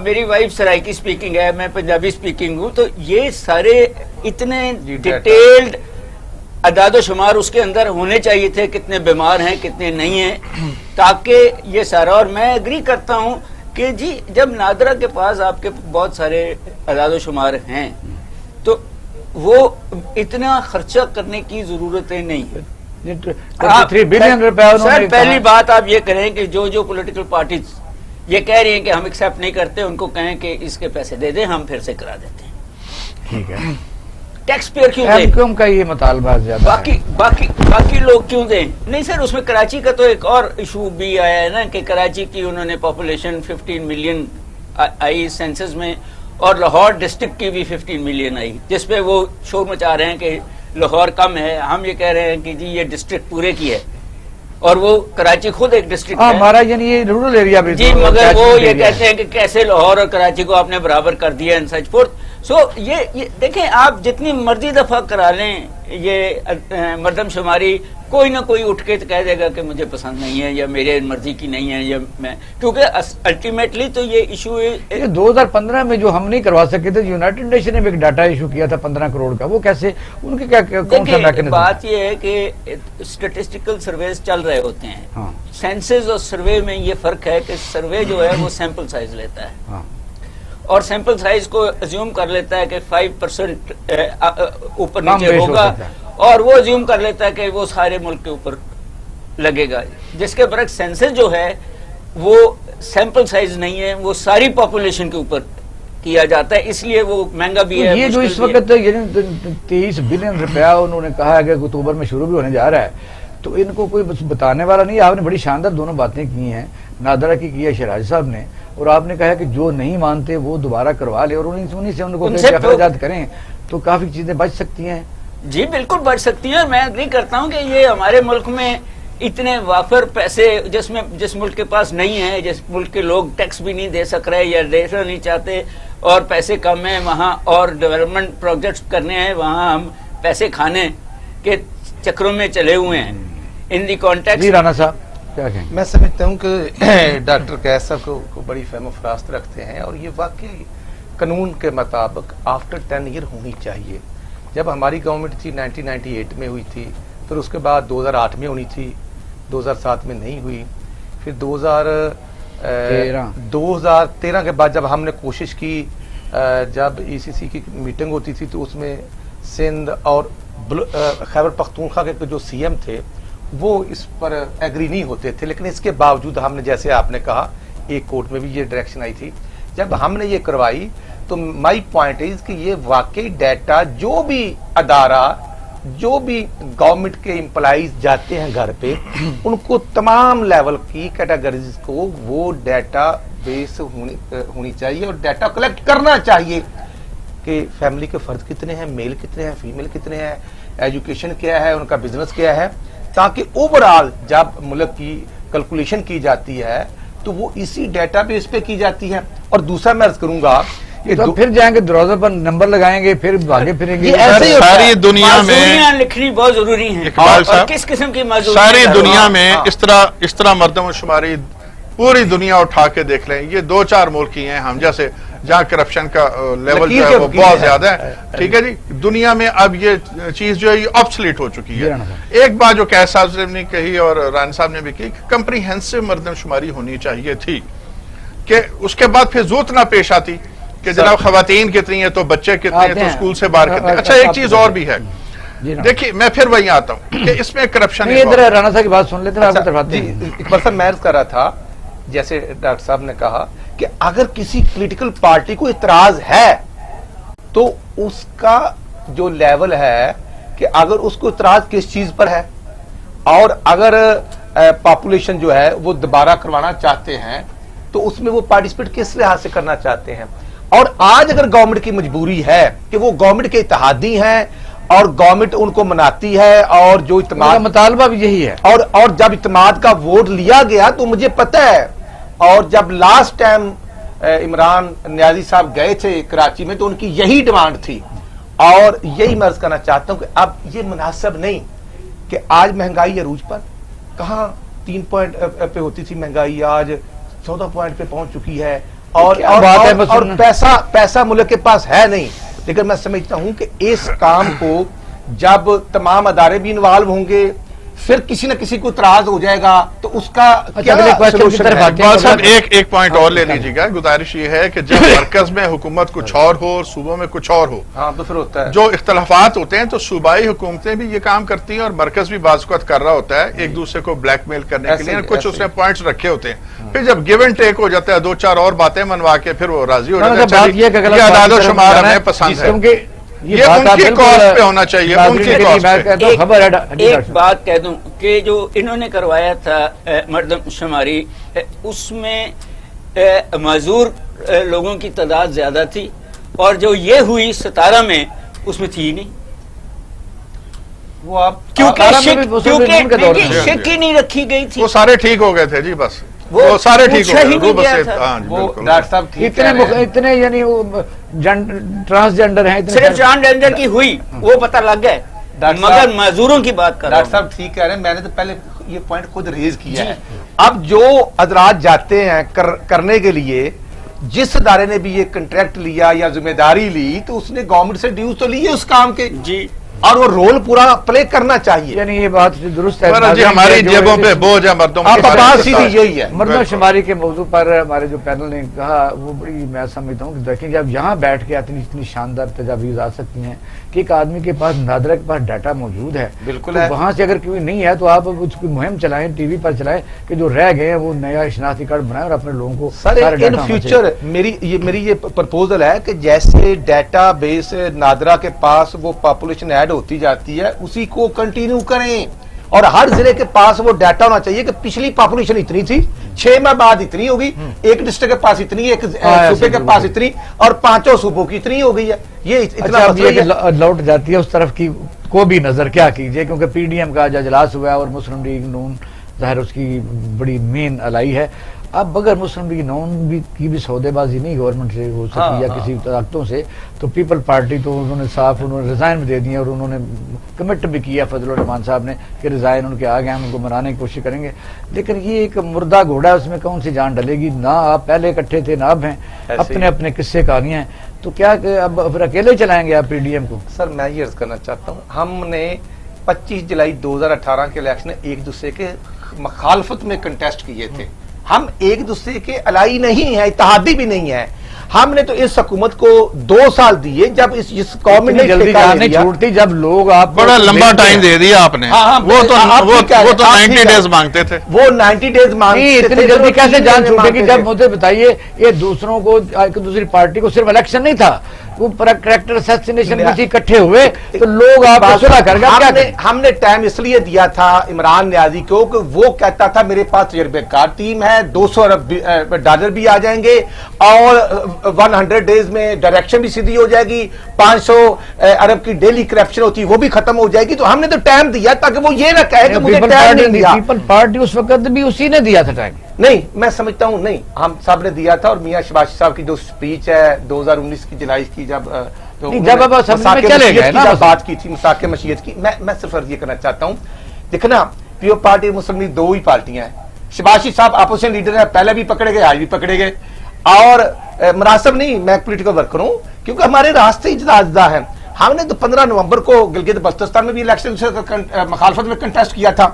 [SPEAKER 5] मेरी वाइफ सराइकी स्पीकिंग है, मैं पंजाबी स्पीकिंग हूँ, तो ये सारे इतने डिटेल्ड अदाद शुमार उसके अंदर होने चाहिए थे, कितने बीमार हैं कितने नहीं हैं, ताकि ये सारा। और मैं एग्री करता हूँ कि जी जब नादरा के पास आपके बहुत सारे अदाद शुमार हैं तो वो इतना खर्चा करने की जरूरतें नहीं है।
[SPEAKER 1] 23 बिलियन रुपए।
[SPEAKER 5] सर पहली बात आप ये करें कि जो पॉलिटिकल पार्टीज ये कह रही हैं कि हम एक्सेप्ट नहीं करते, उनको कहें कि इसके पैसे दे दें, हम फिर से करा देते हैं।
[SPEAKER 1] ठीक है,
[SPEAKER 5] टैक्स पेयर क्यों दें?
[SPEAKER 1] MQM का ये मुतालबा ज्यादा है।
[SPEAKER 5] बाकी लोग क्यों दें? नहीं सर, उसमें कराची का तो एक और इशू भी आया है ना कि कराची की उन्होंने पॉपुलेशन 15 मिलियन आई सेंसस में, और लाहौर डिस्ट्रिक्ट की भी 15 मिलियन आई, जिसपे वो शोर मचा रहे हैं कि लाहौर कम है। हम ये कह रहे हैं कि जी ये डिस्ट्रिक्ट पूरे की है, और वो कराची खुद एक डिस्ट्रिक्ट है
[SPEAKER 1] हमारा, यानी ये रूरल एरिया भी
[SPEAKER 5] जी, मगर वो ये कहते हैं कि कैसे लाहौर और कराची को आपने बराबर कर दिया एंड सच फोर्थ। सो ये देखें, आप जितनी मर्जी दफा करा लें ये मर्दमशुमारी, कोई ना कोई उठ के तो कह देगा कि मुझे पसंद नहीं है या मेरे मर्जी की नहीं है, या मैं, क्योंकि अल्टीमेटली तो ये इशू है।
[SPEAKER 1] 2015 में जो हम नहीं करवा सके थे, यूनाइटेड नेशन ने भी एक डाटा इशू किया था 15 करोड़ का, वो कैसे, उनके क्या कौन सा मैकेनिज्म?
[SPEAKER 5] बात ये है कि स्टैटिस्टिकल सर्वेस चल रहे होते हैं। हाँ। सेंसस और सर्वे में ये फर्क है कि सर्वे जो है वो सैंपल साइज लेता है। हाँ। और सैंपल साइज को अज्यूम कर लेता है कि 5% ऊपर नीचे होगा, और वो अज्यूम कर लेता है कि वो सारे मुल्क के ऊपर लगेगा, जिसके बरक्स सेंसस जो है وہ سیمپل سائز نہیں ہے، وہ ساری پاپولیشن کے اوپر کیا جاتا ہے، اس لیے وہ مہنگا بھی ہے.
[SPEAKER 1] یہ جو اس وقت 23 بلین روپیہ انہوں نے کہا ہے کہ اکتوبر میں شروع بھی ہونے جا رہا ہے، تو ان کو کوئی بتانے والا نہیں. آپ نے بڑی شاندار دونوں باتیں کی ہیں، نادرہ کی ہے شہراز صاحب نے، اور آپ نے کہا کہ جو نہیں مانتے وہ دوبارہ کروا لے اور انہیں سے ان کو اخراجات کریں تو کافی چیزیں بچ سکتی ہیں.
[SPEAKER 5] جی بالکل بڑھ سکتی ہیں. میں اگری کرتا ہوں کہ یہ ہمارے ملک میں اتنے وافر پیسے جس ملک کے پاس نہیں ہے، جس ملک کے لوگ ٹیکس بھی نہیں دے سک رہے یا دینا نہیں چاہتے اور پیسے کم ہیں، وہاں اور ڈیولپمنٹ پروجیکٹس کرنے ہیں، وہاں ہم پیسے کھانے کے چکروں میں چلے ہوئے ہیں. ان دی کانٹیکسٹ
[SPEAKER 1] جی رانا صاحب کیا کہیں؟
[SPEAKER 2] میں سمجھتا ہوں کہ ڈاکٹر قیس صاحب کو بڑی فہم و فراست رکھتے ہیں، اور یہ واقعی قانون کے مطابق آفٹر 10 ایئر ہونی چاہیے. جب ہماری گورنمنٹ تھی 1998 میں ہوئی تھی، پھر اس کے بعد 2008 میں ہونی تھی، 2007 میں نہیں ہوئی، پھر 2013 کے بعد جب ہم نے کوشش کی، جب ای سی سی کی میٹنگ ہوتی تھی تو اس میں سندھ اور خیبر پختونخوا کے جو سی ایم تھے وہ اس پر ایگری نہیں ہوتے تھے، لیکن اس کے باوجود ہم نے، جیسے آپ نے کہا، ایک کورٹ میں بھی یہ ڈائریکشن آئی تھی، جب ہم نے یہ کروائی تو مائی پوائنٹ از کہ یہ واقعی ڈیٹا جو بھی ادارہ، جو بھی گورنمنٹ کے امپلائیز جاتے ہیں گھر پہ، ان کو تمام لیول کی کیٹیگریز کو وہ ڈیٹا بیس ہونی چاہیے اور ڈیٹا کلیکٹ کرنا چاہیے کہ فیملی کے فرد کتنے ہیں، میل کتنے ہیں، فیمیل کتنے ہیں، ایجوکیشن کیا ہے، ان کا بزنس کیا ہے، تاکہ اوورآل جب ملک کی کیلکولیشن کی جاتی ہے تو وہ اسی ڈیٹا بیس پہ کی جاتی ہے. اور دوسرا میں عرض کروں گا
[SPEAKER 1] تو پھر جائیں گے دروازے پر نمبر لگائیں گے، پھر بھاگے پھریں گے.
[SPEAKER 3] ساری دنیا میں
[SPEAKER 5] معذوریاں لکھنی بہت ضروری ہیں،
[SPEAKER 3] اقبال
[SPEAKER 5] اور
[SPEAKER 3] صاحب،
[SPEAKER 5] کس قسم کی معذوریاں.
[SPEAKER 3] ساری دنیا میں اس طرح مردم و شماری پوری دنیا اٹھا کے دیکھ لیں، یہ 2-4 ملک ہی ہیں ہم جیسے جہاں کرپشن کا لیول جو ہے وہ بہت زیادہ ہے. ٹھیک ہے جی، دنیا میں اب یہ چیز جو ہے یہ آبسلیٹ ہو چکی ہے. ایک بات جو قیس صاحب نے کہی اور ران صاحب نے بھی کی کہ کمپریہنسو مردم شماری ہونی چاہیے تھی، کہ اس کے بعد پھر ضرورت نہ پیش آتی کہ جناب خواتین کتنی ہیں تو بچے کتنے ہیں تو اسکول سے باہر کتنے. اچھا ایک چیز اور بھی ہے، دیکھیے میں پھر وہیں آتا ہوں کہ اس میں کرپشن.
[SPEAKER 1] ادھر رانا صاحب کی بات سن لیتے ہیں.
[SPEAKER 2] اقبال صاحب میں عرض کر رہا تھا، جیسے ڈاکٹر صاحب نے کہا کہ اگر کسی پولیٹیکل پارٹی کو اعتراض ہے تو اس کا جو لیول ہے کہ اگر اس کو اعتراض کس چیز پر ہے، اور اگر پاپولیشن جو ہے وہ دوبارہ کروانا چاہتے ہیں تو اس میں وہ پارٹیسپیٹ کس لحاظ سے کرنا چاہتے ہیں. اور آج اگر گورنمنٹ کی مجبوری ہے کہ وہ گورنمنٹ کے اتحادی ہیں اور گورنمنٹ ان کو مناتی ہے، اور جو اعتماد
[SPEAKER 1] مطالبہ بھی یہی ہے،
[SPEAKER 2] اور جب اعتماد کا ووٹ لیا گیا تو مجھے پتہ ہے، اور جب لاسٹ ٹائم عمران نیازی صاحب گئے تھے کراچی میں تو ان کی یہی ڈیمانڈ تھی. اور یہی میں عرض کرنا چاہتا ہوں کہ اب یہ مناسب نہیں کہ آج مہنگائی عروج پر، کہاں 3 پوائنٹ پہ ہوتی تھی مہنگائی، آج 14 پوائنٹ پہ پہنچ چکی ہے، اور پیسہ ملک کے پاس ہے نہیں. لیکن میں سمجھتا ہوں کہ اس کام کو جب تمام ادارے بھی انوالو ہوں گے، پھر کسی نہ کسی کو اعتراض ہو جائے گا تو اس کا
[SPEAKER 3] ایک پوائنٹ اور لے لیجیے گا. گزارش یہ ہے کہ جب مرکز میں حکومت کچھ اور ہو اور صوبوں میں کچھ اور ہو،
[SPEAKER 2] تو پھر ہوتا ہے
[SPEAKER 3] جو اختلافات ہوتے ہیں تو صوبائی حکومتیں بھی یہ کام کرتی ہیں اور مرکز بھی بعض اوقات کر رہا ہوتا ہے ایک دوسرے کو بلیک میل کرنے کے لیے. کچھ اس نے پوائنٹس رکھے ہوتے ہیں، پھر جب گیو اینڈ ٹیک ہو جاتا ہے 2-4 اور باتیں منوا کے پھر وہ راضی ہو جاتے ہیں. یہ اعداد و شمار ہمیں پسند ہے، یہ ان کی کاسٹ پہ ہونا چاہیے، ان کی کاسٹ پہ.
[SPEAKER 5] ایک بات کہہ دوں کہ جو انہوں نے کروایا تھا مردم شماری، اس میں معذور لوگوں کی تعداد زیادہ تھی، اور جو یہ ہوئی 17 میں اس میں تھی نہیں،
[SPEAKER 2] وہ آپ
[SPEAKER 5] کیونکہ شک ہی نہیں رکھی گئی تھی.
[SPEAKER 3] وہ سارے ٹھیک ہو گئے تھے جی، بس وہ سارے ٹھیک ہو گئے.
[SPEAKER 2] ڈاکٹر صاحب
[SPEAKER 1] اتنے یعنی ٹرانسجینڈر ہیں،
[SPEAKER 5] صرف ٹرانسجینڈر کی ہوئی وہ پتہ لگ گئے، مگر معذوروں کی بات کر رہا ہوں.
[SPEAKER 2] ڈاکٹر صاحب ٹھیک کہہ رہے ہیں، میں نے تو پہلے یہ پوائنٹ خود ریز کیا ہے. اب جو حضرات جاتے ہیں کرنے کے لیے، جس ادارے نے بھی یہ کنٹریکٹ لیا یا ذمہ داری لی تو اس نے گورنمنٹ سے ڈیوز تو لی ہے اس کام کے.
[SPEAKER 5] جی
[SPEAKER 2] اور وہ رول پورا پلے کرنا چاہیے.
[SPEAKER 1] یعنی یہ بات درست ہے
[SPEAKER 3] جی ہماری جیبوں پہ بوجھ ہے مردوں
[SPEAKER 2] آپ
[SPEAKER 3] کی.
[SPEAKER 2] بات سیدھی یہی ہے.
[SPEAKER 1] مردم شماری کے موضوع پر ہمارے جو پینل نے کہا وہ بڑی میں سمجھتا ہوں کہ دیکھیں جب یہاں بیٹھ کے اتنی شاندار تجاویز آ سکتی ہیں کہ ایک آدمی کے پاس نادرہ کے پاس ڈاٹا موجود ہے,
[SPEAKER 2] بالکل
[SPEAKER 1] تو
[SPEAKER 2] ہے.
[SPEAKER 1] وہاں سے اگر کوئی نہیں ہے تو آپ اس کی مہم چلائیں, ٹی وی پر چلائیں کہ جو رہ گئے ہیں وہ نیا شناختی کارڈ بنائیں اور اپنے لوگوں کو
[SPEAKER 2] سر ان فیوچر میری یہ پرپوزل ہے کہ جیسے ڈیٹا بیس نادرہ کے پاس وہ پاپولیشن ایڈ ہوتی جاتی ہے اسی کو کنٹینیو کریں, اور ہر ضلع کے پاس وہ ڈیٹا ہونا چاہیے کہ پچھلی پاپولیشن اتنی تھی, 6 ماہ بعد اتنی ہوگی, ایک ڈسٹرکٹ کے پاس اتنی, ایک صوبے کے پاس اتنی, اور 5 صوبوں کی اتنی ہو گئی ہے. یہ اتنا
[SPEAKER 1] لوٹ جاتی ہے اس طرف کی کو بھی نظر کیا کیجئے, کیونکہ پی ڈی ایم کا جو اجلاس ہوا ہے اور مسلم لیگ نون ظاہر اس کی بڑی مین الائی ہے. اب اگر مسلم لیگ نون کی بھی سودے بازی نہیں گورنمنٹ سے ہو سکی یا کسی طاقتوں سے, تو پیپل پارٹی تو انہوں نے صاف ریزائن بھی دے دیا اور انہوں نے کمٹ بھی کیا فضل الرحمان صاحب نے کہ ریزائن ان کے آ گئے, ہم ان کو منانے کی کوشش کریں گے. لیکن یہ ایک مردہ گھوڑا ہے, اس میں کون سی جان ڈلے گی؟ نہ آپ پہلے اکٹھے تھے نہ اب ہیں, اپنے اپنے قصے کہانیاں ہیں, تو کیا کہ اب پھر اکیلے چلائیں گے آپ پی ڈی ایم کو؟
[SPEAKER 2] سر میں یہ عرض کرنا چاہتا ہوں, ہم نے 25 جولائی 2018 کے الیکشن ایک دوسرے کے مخالفت میں کنٹیسٹ کیے تھے. ہم ایک دوسرے کے الائی نہیں ہیں, اتحادی بھی نہیں ہیں. ہم نے تو اس حکومت کو 2 سال دیے جب اس قوم نے
[SPEAKER 1] جلدی جانے چھوڑتی, جب لوگ آپ
[SPEAKER 3] بڑا لمبا ٹائم دے دیا آپ نے. وہ تو 90 ڈیز مانگتے تھے.
[SPEAKER 2] وہ 90 ڈیز مانگتے تھے.
[SPEAKER 1] اتنی جلدی کیسے جان چھوٹے گی؟ جب مجھے بتائیے یہ دوسروں کو ایک دوسری پارٹی کو صرف الیکشن نہیں تھا, وہ کریکٹر اسیسینیشن بھی تھی, اکٹھے ہوئے تو لوگ آپ کو صلح کر گئے.
[SPEAKER 2] ہم نے ٹائم اس لیے دیا تھا عمران نیازی کو کہ وہ کہتا تھا میرے پاس تجربے کار ٹیم ہے, $200 ارب بھی آ جائیں گے اور 100 ڈیز میں ڈائریکشن بھی سیدھی ہو جائے گی, 500 ارب کی ڈیلی کرپشن ہوتی وہ بھی ختم ہو جائے گی. تو ہم نے تو ٹائم دیا تاکہ وہ یہ نہ کہے کہ مجھے ٹائم نہیں دیا.
[SPEAKER 1] پیپل پارٹی اس وقت بھی اسی نے دیا تھا ٹائم.
[SPEAKER 2] نہیں, میں سمجھتا ہوں نہیں, ہم سب نے دیا تھا. اور میاں شباشی صاحب کی جو سپیچ ہے 2019 کی جولائی کی, جب بات کی تھی مساق مشیت کی, میں صرف یہ کرنا چاہتا ہوں, دیکھنا پیو پارٹی مسلم لیگ 2 ہی پارٹیاں ہیں. شباشی صاحب اپوزیشن لیڈر ہیں, پہلے بھی پکڑے گئے, آج بھی پکڑے گئے, اور مناسب نہیں, میں پولیٹیکل ورکر ہوں کیونکہ ہمارے راستے ہی جدا جدا ہیں. ہم نے تو 15 نومبر کو گلگت بلتستان میں بھی الیکشن سے مخالفت میں کنٹیسٹ کیا تھا.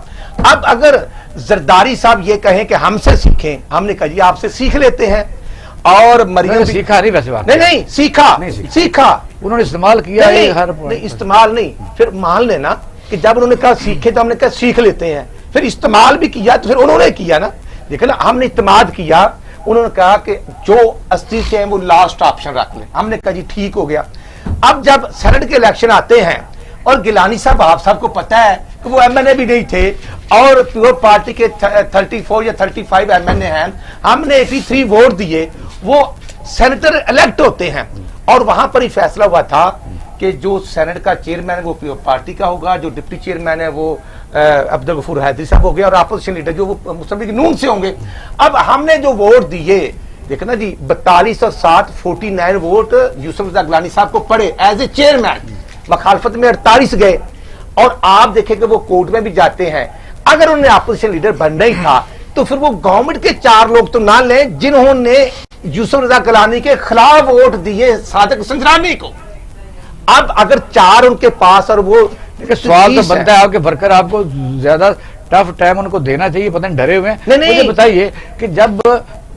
[SPEAKER 2] اب اگر زرداری صاحب یہ کہیں کہ ہم سے سیکھیں, ہم نے کہا جی آپ سے سیکھ لیتے ہیں. اور مریم
[SPEAKER 1] سیکھا نہیں, ویسے بات
[SPEAKER 2] نہیں سیکھا
[SPEAKER 1] انہوں نے استعمال کیا,
[SPEAKER 2] نہیں استعمال نہیں. پھر مان لینا کہ جب انہوں نے کہا سیکھے تو ہم نے کہا سیکھ لیتے ہیں. پھر استعمال بھی کیا تو پھر انہوں نے کیا نا, دیکھیں نا, ہم نے اعتماد کیا. انہوں نے کہا کہ جو استی سے ہیں وہ لاسٹ آپشن رکھ لیں. ہم نے کہا جی ٹھیک ہو گیا. اب جب سینٹ کے الیکشن آتے ہیں اور گیلانی صاحب آپ سب کو پتا ہے کہ وہ ایم این اے بھی نہیں تھے اور پیور پارٹی کے 34 یا 35 ایم این اے ہیں, ہم نے 83 ووٹ دیے, وہ سینیٹر الیکٹ ہوتے ہیں. اور وہاں پر ہی فیصلہ ہوا تھا کہ جو سینٹ کا چیئرمین ہے وہ پیور پارٹی کا ہوگا, جو ڈپٹی چیئرمین ہے وہ عبدالغفور حیدری صاحب ہو گیا, اور اپوزیشن لیڈر جو وہ مسلم لیگ نون سے ہوں گے. اب ہم نے جو ووٹ دیے, دیکھنا جی 42 اور 7 49 ووٹ یوسف رضا گیلانی صاحب کو پڑے ایز اے چیئرمین. مخالفت میں 48 گئے, اور آپ دیکھیں کہ وہ کورٹ میں بھی جاتے ہیں. اگر انہوں نے اپوزیشن لیڈر بننا ہی تھا تو پھر وہ گورنمنٹ کے 4 لوگ تو نہ لیں جنہوں نے یوسف رضا گیلانی کے خلاف ووٹ دیے صادق سنجرانی کو. اب اگر 4 ان کے پاس, اور وہ
[SPEAKER 1] سوال تو بنتا ہے آپ کے ورکر آپ کو زیادہ ٹف ٹائم ان کو دینا چاہیے, پتہ نہیں ڈرے ہوئے ہیں. مجھے بتائیے کہ جب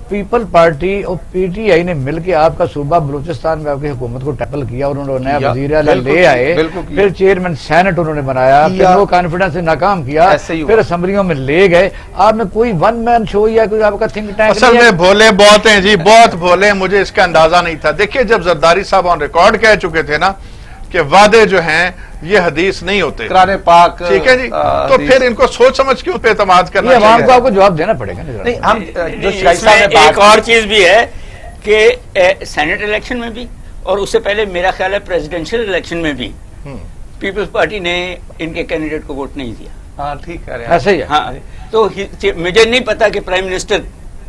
[SPEAKER 1] پیپل پارٹی اور پی ٹی آئی نے مل کے آپ کا صوبہ بلوچستان میں آپ کی حکومت کو ٹیپل کیا اور انہوں نے نیا وزیر اعلیٰ لے آئے, پھر چیئرمین سینٹ انہوں نے بنایا, پھر نو کانفیڈنس سے ناکام کیا, پھر اسمبلیوں میں لے گئے, آپ نے کوئی ون مین شو یا کوئی آپ کا تھنک ٹینک؟
[SPEAKER 3] اصل میں بھولے بہت ہیں جی, بہت بھولے ہیں, مجھے اس کا اندازہ نہیں تھا. دیکھیے جب زرداری صاحب آن ریکارڈ کہہ چکے تھے نا کہ وعدے جو ہیں یہ حدیث نہیں ہوتے,
[SPEAKER 2] قرآن پاک,
[SPEAKER 3] ٹھیک ہے جی, تو پھر ان کو سوچ سمجھ کے ان پہ اعتماد کرنا
[SPEAKER 1] چاہیے. عوام کو آپ کو جواب دینا پڑے گا.
[SPEAKER 2] نہیں, ہم جو
[SPEAKER 5] ایک اور چیز بھی ہے کہ سینٹ الیکشن میں بھی اور اس سے پہلے میرا خیال ہے پریزیڈنشل الیکشن میں بھی پیپلز پارٹی نے ان کے کینڈیڈیٹ کو ووٹ نہیں دیا.
[SPEAKER 2] ہاں ٹھیک ہے,
[SPEAKER 1] ایسے ہی.
[SPEAKER 5] ہاں, تو مجھے نہیں پتا کہ پرائم منسٹر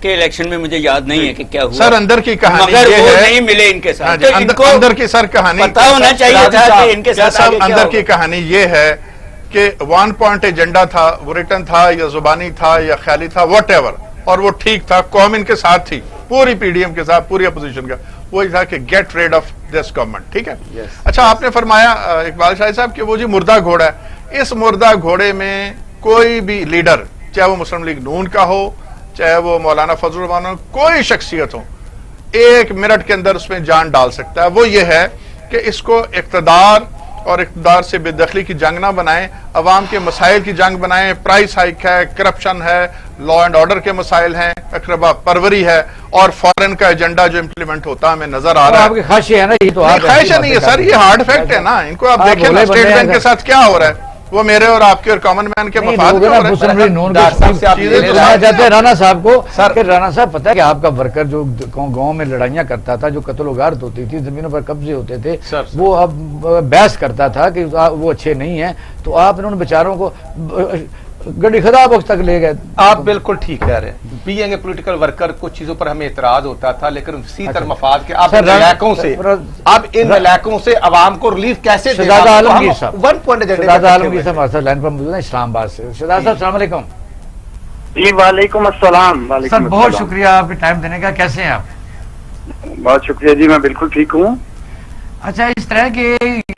[SPEAKER 5] کے الیکشن میں مجھے یاد نہیں ہے کہ کیا ہوا.
[SPEAKER 3] سر اندر کی کہانی
[SPEAKER 5] مگر
[SPEAKER 3] یہ
[SPEAKER 5] وہ
[SPEAKER 3] ہے,
[SPEAKER 5] نہیں ملے ان کے ساتھ.
[SPEAKER 3] اندر کی سر کہانی
[SPEAKER 5] پتا ہونا چاہیے تھا کہ ان کے ساتھ
[SPEAKER 3] اندر کی کہانی یہ ہے کہ 1 پوائنٹ ایجنڈا تھا, وہ ریٹن تھا یا زبانی تھا یا خیالی تھا, واٹ ایور, اور وہ ٹھیک تھا. قوم ان کے ساتھ تھی, پوری پی ڈی ایم کے ساتھ, پوری اپوزیشن کا. وہی تھا کہ get rid of this government, ठीक है। अच्छा, आपने फरमाया इकबाल शाही साहब कि वो जी मुर्दा घोड़ा है। इस मुर्दा घोड़े में कोई भी लीडर, चाहे वो मुस्लिम लीग नून का हो, चाहे वो मौलाना फजल रहमान हो, कोई शख्सियत हो, 1 मिनट के अंदर उसमें जान डाल सकता है। वो ये है कि इसको इक़्तिदार और इक़्तिदार से बेदखली की जंग ना बनाएं, अवाम के मसाइल की जंग बनाएं। प्राइस हाइक है, करप्शन है, लॉ एंड ऑर्डर के मसाइल हैं, अकरबा परवरी है, और फॉरेन का एजेंडा जो इम्प्लीमेंट होता है हमें नजर आ रहा है।
[SPEAKER 1] आपकी ख्वाहिश है ना, ये तो
[SPEAKER 3] ख्वाहिश नहीं है सर, ये हार्ड फैक्ट है ना। इनको आप देखें ना, स्टेट बैंक के साथ क्या हो रहा है, वो मेरे और आपके और कॉमन मैन के मफाद में हो रहा है।
[SPEAKER 1] चाहते हैं राणा साहब को सर कि राणा साहब, पता है कि आपका वर्कर जो गांव में लड़ाइयां करता था, जो कत्ल उगारत होती थी, जमीनों पर कब्जे होते थे, वो अब बहस करता था कि वो अच्छे नहीं है, तो आप इन्होंने बेचारों को गड्डी खदा बख्श तक ले गए।
[SPEAKER 2] आप बिल्कुल ठीक कह रहे हैं। बीइंग ए पॉलिटिकल वर्कर कुछ चीजों पर हमें एतराज होता था, लेकिन इसी तरह मफाद के अब इन इलाकों से अवाम को रिलीफ कैसे देना।
[SPEAKER 1] शहजादा आलमगीर साहब,
[SPEAKER 2] वन पॉइंट
[SPEAKER 1] शहजादा आलमगीर साहब लाइन पर मौजूद है इस्लामाबाद से। शहजादा साहब अस्सलाम वालेकुम।
[SPEAKER 6] जी वालेकुम अस्सलाम।
[SPEAKER 1] सर बहुत शुक्रिया आपके टाइम देने का, कैसे हैं आप?
[SPEAKER 6] बहुत शुक्रिया जी, मैं बिल्कुल ठीक हूँ।
[SPEAKER 1] अच्छा, इस तरह के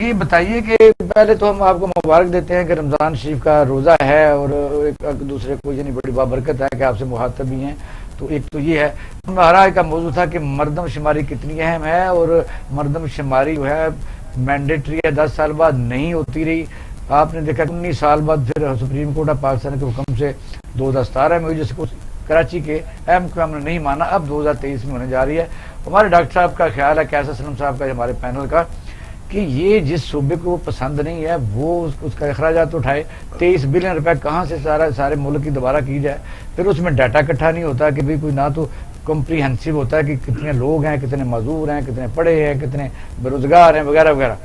[SPEAKER 1] ये बताइए कि पहले तो हम आपको मुबारक देते हैं कि रमज़ान शरीफ का रोज़ा है, और एक दूसरे को यानी बड़ी बाबरकत है कि आपसे मुखातब भी हैं। तो एक तो ये है, हमारा का मौजू था कि मर्दम शुमारी कितनी अहम है, और मर्दम शुमारी जो है मैंडेटरी है, 10 साल बाद नहीं होती रही। आपने देखा 19 साल बाद फिर सुप्रीम कोर्ट ऑफ पाकिस्तान के हुक्म से 2017 में हुई, जिसको कराची के अहम को हमने नहीं माना, अब 2023 में होने जा रही है। हमारे डॉक्टर साहब का ख्याल है, कैसर सलम साहब का, हमारे पैनल का, कि ये जिस सूबे को पसंद नहीं है वो उसका अखराजात उठाए। 23 बिलियन रुपए कहाँ से सारे मुल्क की दोबारा की जाए। फिर उसमें डाटा इकट्ठा नहीं होता कि भाई कोई ना तो कॉम्प्रीहेंसिव होता है कि कितने लोग हैं, कितने मजदूर हैं, कितने पढ़े हैं, कितने बेरोजगार हैं, वगैरह वगैरह।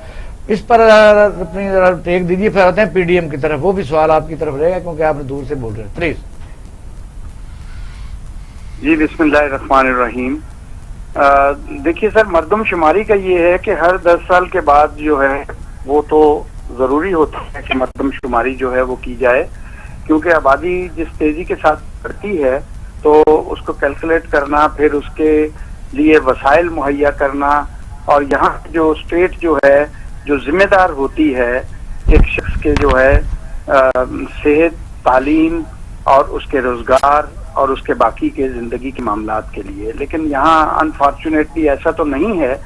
[SPEAKER 1] इस पर अपनी टेक दीजिए, फिर आते हैं पीडीएम की तरफ। वो भी सवाल आपकी तरफ रहेगा क्योंकि आपने दूर से बोल रहे हैं, प्लीज।
[SPEAKER 6] जी बिस्मिल्लाहिर्रहमानिर्रहीम। देखिए सर, मर्दम शुमारी का ये है कि हर 10 साल के बाद जो है वो तो जरूरी होता है कि मर्दम शुमारी जो है वो की जाए, क्योंकि आबादी जिस तेजी के साथ बढ़ती है तो उसको कैलकुलेट करना, फिर उसके लिए वसाइल मुहैया करना, और यहाँ जो स्टेट जो है जो जिम्मेदार होती है एक शख्स के जो है सेहत, तालीम और उसके रोजगार और उसके बाकी के जिंदगी के मामलात के लिए। लेकिन यहाँ अनफॉर्चुनेटली ऐसा तो नहीं है।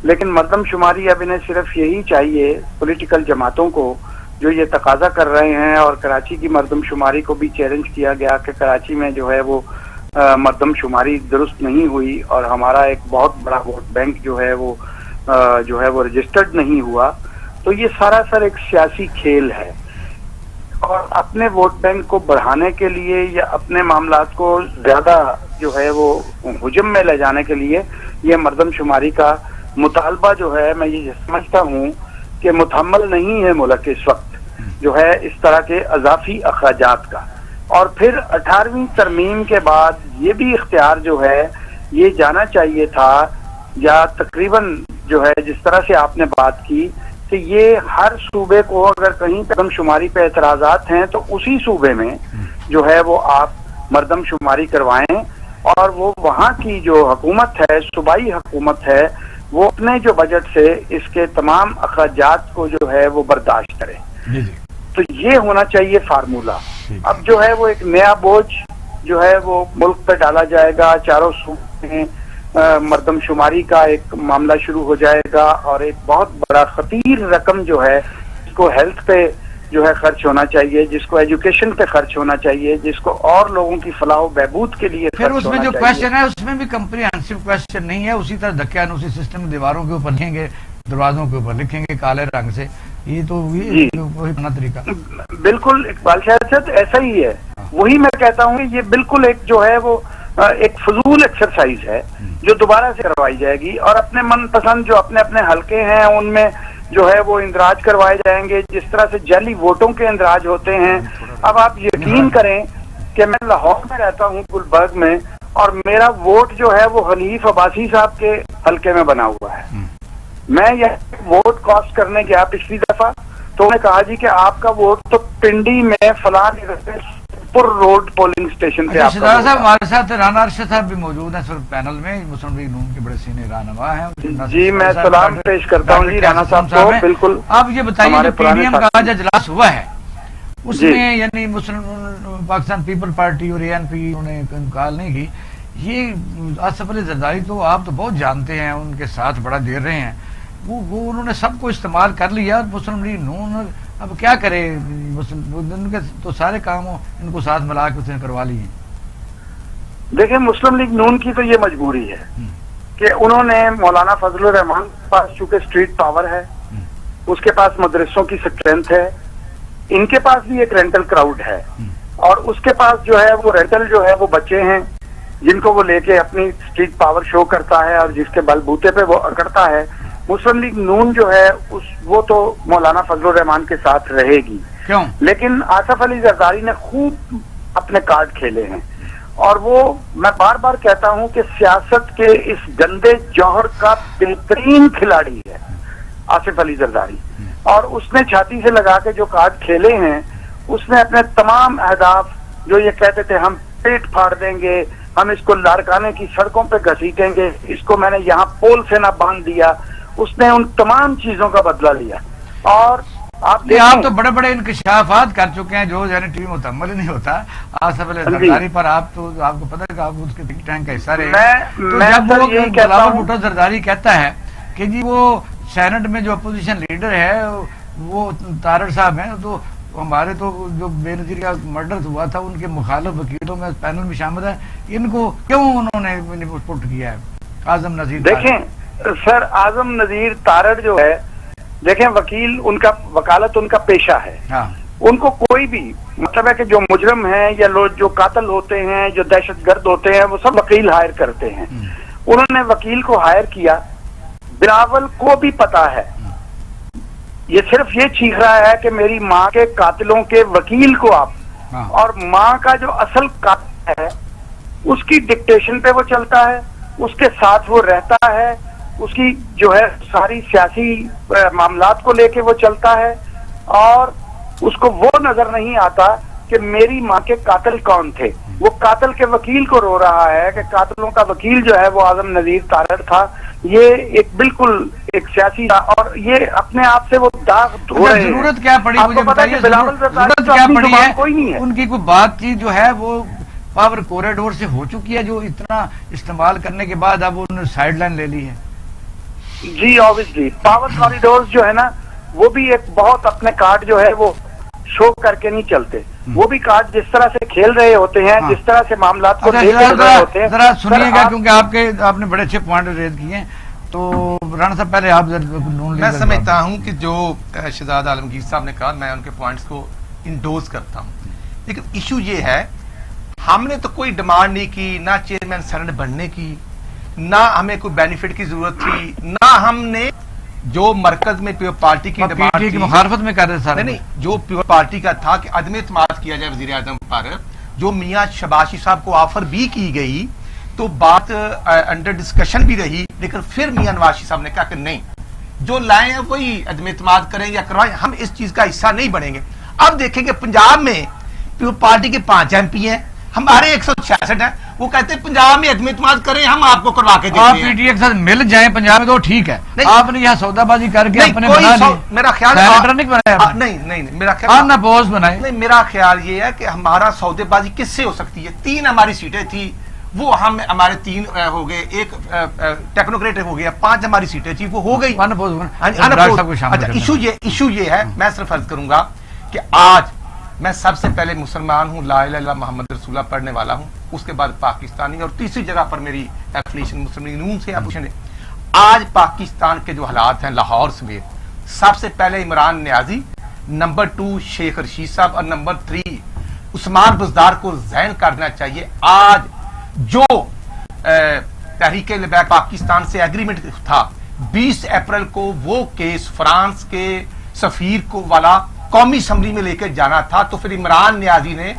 [SPEAKER 6] लेकिन मर्दम शुमारी अब इन्हें सिर्फ यही चाहिए, पॉलिटिकल जमातों को जो ये तकाजा कर रहे हैं, और कराची की मर्दम शुमारी को भी चैलेंज किया गया कि कराची में जो है वो मर्दम शुमारी दुरुस्त नहीं हुई, और हमारा एक बहुत बड़ा वोट बैंक जो है वो रजिस्टर्ड नहीं हुआ। तो ये सारा सर एक सियासी खेल है, और अपने वोट बैंक को बढ़ाने के लिए या अपने मामलात को ज्यादा जो है वो हुजम में ले जाने के लिए ये मर्दम शुमारी का मुतालबा जो है, मैं ये समझता हूँ कि मुतहम्मल नहीं है मुल्क इस वक्त जो है इस तरह के अजाफी अखराजात का। और फिर 18वीं तरमीम के बाद ये भी इख्तियार जो है ये जाना चाहिए था, या तकरीबन जो है जिस तरह से आपने बात की कि ये हर सूबे को अगर कहीं मर्दम शुमारी पे एतराजात हैं तो उसी सूबे में जो है वो आप मर्दम शुमारी करवाएं, और वो वहाँ की जो हुकूमत है, सूबाई हुकूमत है, वो अपने जो बजट से इसके तमाम अखराजात को जो है वो बर्दाश्त करे। तो ये होना चाहिए फार्मूला। अब जो है वो एक नया बोझ जो है वो मुल्क पे डाला जाएगा, चारों सूबे में मर्दम शुमारी का एक मामला शुरू हो जाएगा, और एक बहुत बड़ा खतीर रकम जो है जिसको हेल्थ पे जो है खर्च होना चाहिए, जिसको एजुकेशन पे खर्च होना चाहिए, जिसको और लोगों की फलाह बहबूद के लिए
[SPEAKER 1] फिर उसमें जो क्वेश्चन है उसमें भी कंप्रीहेंसिव क्वेश्चन नहीं है। उसी तरह धक्यानुसी सिस्टम दीवारों के ऊपर लिखेंगे, दरवाजों के ऊपर लिखेंगे काले रंग से। ये तो वही अपना तरीका।
[SPEAKER 6] बिल्कुल इकबाल साहब, ऐसा ही है। वही मैं कहता हूँ ये बिल्कुल एक जो है वो एक फजूल एक्सरसाइज है जो दोबारा से करवाई जाएगी, और अपने मनपसंद जो अपने अपने हलके हैं उनमें जो है वो इंदराज करवाए जाएंगे, जिस तरह से जाली वोटों के इंदराज होते हैं। अब आप यकीन करें कि मैं लाहौर में रहता हूँ, गुलबर्ग में, और मेरा वोट जो है वो हनीफ अब्बासी साहब के हलके में बना हुआ है। मैं यह वोट कास्ट करने गया पिछली दफा, तो उन्होंने कहा जी कि आपका वोट तो पिंडी में फलां जगतपुर रोड पोलिंग स्टेशन पे
[SPEAKER 1] अच्छा,
[SPEAKER 6] आपका
[SPEAKER 1] सितारा
[SPEAKER 6] वोट
[SPEAKER 1] साहब
[SPEAKER 6] है।
[SPEAKER 1] हमारे साथ राना अरशद साहब भी मौजूद हैं सर पैनल में, मुस्लिम लीग नून के बड़े सीनियर रहनुमा हैं।
[SPEAKER 6] जी, मैं सलाम पेश करता हूं जी राना साहब को। बिल्कुल,
[SPEAKER 1] आप ये बताइए
[SPEAKER 6] हमारे
[SPEAKER 1] जो
[SPEAKER 6] पुराने
[SPEAKER 1] पीडीएम का
[SPEAKER 6] साथी।
[SPEAKER 1] आज इजलास हुआ है उसमें यानी मुस्लिम पाकिस्तान पीपल पार्टी और एएनपी उन्होंने कॉल नहीं की, ये आसिफ अली जरदारी तो आप तो बहुत जानते हैं, उनके साथ बड़ा देर रहे हैं, वो उन्होंने सबको इस्तेमाल कर लिया। मुस्लिम लीग नून अब क्या करे, उनके तो सारे काम इनको साथ मिला के उसने करवा लिए।
[SPEAKER 6] देखिए, मुस्लिम लीग नून की तो ये मजबूरी है कि उन्होंने मौलाना फजलुर रहमान के पास चूंकि स्ट्रीट पावर है, उसके पास मदरसों की स्ट्रेंथ है, इनके पास भी एक रेंटल क्राउड है, और उसके पास जो है वो रेंटल जो है वो बच्चे हैं जिनको वो लेके अपनी स्ट्रीट पावर शो करता है और जिसके बलबूते पे वो अकड़ता है। मुस्लिम लीग नून जो है वो तो मौलाना फजलुर रहमान के साथ रहेगी,
[SPEAKER 1] क्यों?
[SPEAKER 6] लेकिन आसिफ अली जरदारी ने खूब अपने कार्ड खेले हैं, और वो मैं बार बार कहता हूं कि सियासत के इस गंदे जौहर का बेहतरीन खिलाड़ी है आसिफ अली जरदारी, और उसने छाती से लगा के जो कार्ड खेले हैं, उसने अपने तमाम अहदाफ जो ये कहते थे हम पेट फाड़ देंगे, हम इसको लारकाने की सड़कों पे घसीटेंगे, इसको मैंने यहाँ पोल से ना बांध दिया, उसने उन तमाम चीजों का बदला लिया। और आप
[SPEAKER 1] तो बड़े बड़े इंकशाफात कर चुके हैं जो यानी टीवी मुतम्मल नहीं होता आसिफ अली जरदारी पर, आप तो आपको पता है कि आप उसके थिंक टैंक का हिस्सा रहे।
[SPEAKER 6] मैं
[SPEAKER 1] जब
[SPEAKER 6] सर
[SPEAKER 1] वो
[SPEAKER 6] यही कहता
[SPEAKER 1] गुलाम
[SPEAKER 6] हूं,
[SPEAKER 1] भुट्टो जरदारी कहता है कि जी वो सेनेट में जो अपोजिशन लीडर है वो तारड़ साहब हैं, तो हमारे तो जो बेनजीर का मर्डर हुआ था उनके मुखालिफ वकीलों में पैनल में शामिल है, इनको क्यों उन्होंने पुट किया है आजम नजीर?
[SPEAKER 6] देखें सर, आजम नजीर तारड़ जो है, देखें वकील उनका वकालत उनका पेशा है।
[SPEAKER 1] हाँ।
[SPEAKER 6] उनको कोई भी मतलब है कि जो मुजरम हैं या लोग जो कातल होते हैं, जो दहशतगर्द होते हैं, वो सब वकील हायर करते हैं। उन्होंने वकील को हायर किया, बिलावल को भी पता है, ये सिर्फ ये चीख रहा है कि मेरी माँ के कातिलों के वकील को आप, और माँ का जो असल कातिल है उसकी डिक्टेशन पे वो चलता है, उसके साथ वो रहता है, उसकी जो है सारी सियासी मामलात को लेके वो चलता है, और उसको वो नजर नहीं आता कि मेरी माँ के कातिल कौन थे। वो कातिल के वकील को रो रहा है कि कातिलों का वकील जो है वो आजम नजीर तारड़ था। ये एक बिल्कुल एक सियासी, और ये अपने आप से वो दाग धो रहे हैं।
[SPEAKER 1] जरूरत क्या पड़ी मुझे बताइए, जरूरत क्या पड़ी है?
[SPEAKER 6] कोई नहीं है,
[SPEAKER 1] उनकी कोई बातचीत जो है वो पावर कॉरिडोर से हो चुकी है, जो इतना इस्तेमाल करने के बाद अब उन्होंने साइडलाइन ले ली है।
[SPEAKER 6] जी ऑब्वियसली पावर कॉरिडोर जो है ना, वो भी एक बहुत अपने कार्ड जो है वो शो करके नहीं चलते, वो भी कार्ड जिस तरह से खेल रहे होते हैं, जिस तरह से मामलात को लेकर रहे होते हैं।
[SPEAKER 1] जरा सुनिएगा, क्योंकि आपने बड़े अच्छे पॉइंट रेज किए हैं, तो राणा साहब पहले आप
[SPEAKER 2] मैं समझता हूं कि जो शहजाद आलमगीर साहब ने कहा, मैं उनके पॉइंट्स को इंडोर्स करता हूं, लेकिन इशू ये है हमने तो कोई डिमांड नहीं की, ना चेयरमैन सेनेट बनने की, ना हमें कोई बेनिफिट की जरूरत थी, ना हमने जो मरकज में प्योर पार्टी की डिमांड
[SPEAKER 1] की मुखालफत में कर रहे सारे।
[SPEAKER 2] नहीं, जो प्योर पार्टी का था कि अदम इत्मीनाद किया जाए वजीर आजम पर, जो मियां शबाशी साहब को ऑफर भी की गई, तो बात अंडर डिस्कशन भी रही, लेकिन फिर मियां नवाज साहब ने कहा कि नहीं, जो लाए हैं वही अदम इत्मीनाद करें या करवाएं, हम इस चीज का हिस्सा नहीं बनेंगे। अब देखेंगे पंजाब में प्योर पार्टी के 5 MP हैं, हमारे 166 है, वो कहते हैं पंजाब में अदम इत्मीनाद करें, हम आपको करवा के देते हैं।
[SPEAKER 1] आप पीटीए के साथ मिल जाएं पंजाब में तो ठीक है, आपने यहाँ सौदाबाजी करके अपने बना ली,
[SPEAKER 2] मेरा ख्याल
[SPEAKER 1] नहीं बनाया,
[SPEAKER 2] नहीं मेरा ख्याल
[SPEAKER 1] ना बोस बनाए।
[SPEAKER 2] नहीं, मेरा ख्याल ये है कि हमारा सौदेबाजी किससे हो सकती है? 3 हमारी सीटें थी, वो हम हमारे 3 हो गए, एक टेक्नोक्रेट हो गया, 5 हमारी सीटें थी, वो हो गई। अच्छा, इशू ये है, मैं सिर्फ अर्ज करूंगा कि आज मैं सबसे पहले मुसलमान हूं, ला इलाहा इल्लल्लाह मोहम्मद रसूलुल्लाह पढ़ने वाला हूं, उसके बाद पाकिस्तानी, और तीसरी जगह पर मेरी एफिलिएशन मुस्लिम लीग नून से। आप पूछेंगे आज पाकिस्तान के जो हालात हैं लाहौर समेत, सबसे पहले इमरान न्याजी, नंबर 2 शेख रशीद साहब, और नंबर 3 उस्मान बुज़दार को ज़हन करना चाहिए। आज जो तहरीक लिबैक पाकिस्तान से एग्रीमेंट था, 20 अप्रैल को वो केस फ्रांस के सफीर को वाला कौमी असम्बली में लेकर जाना था, तो फिर इमरान न्याजी ने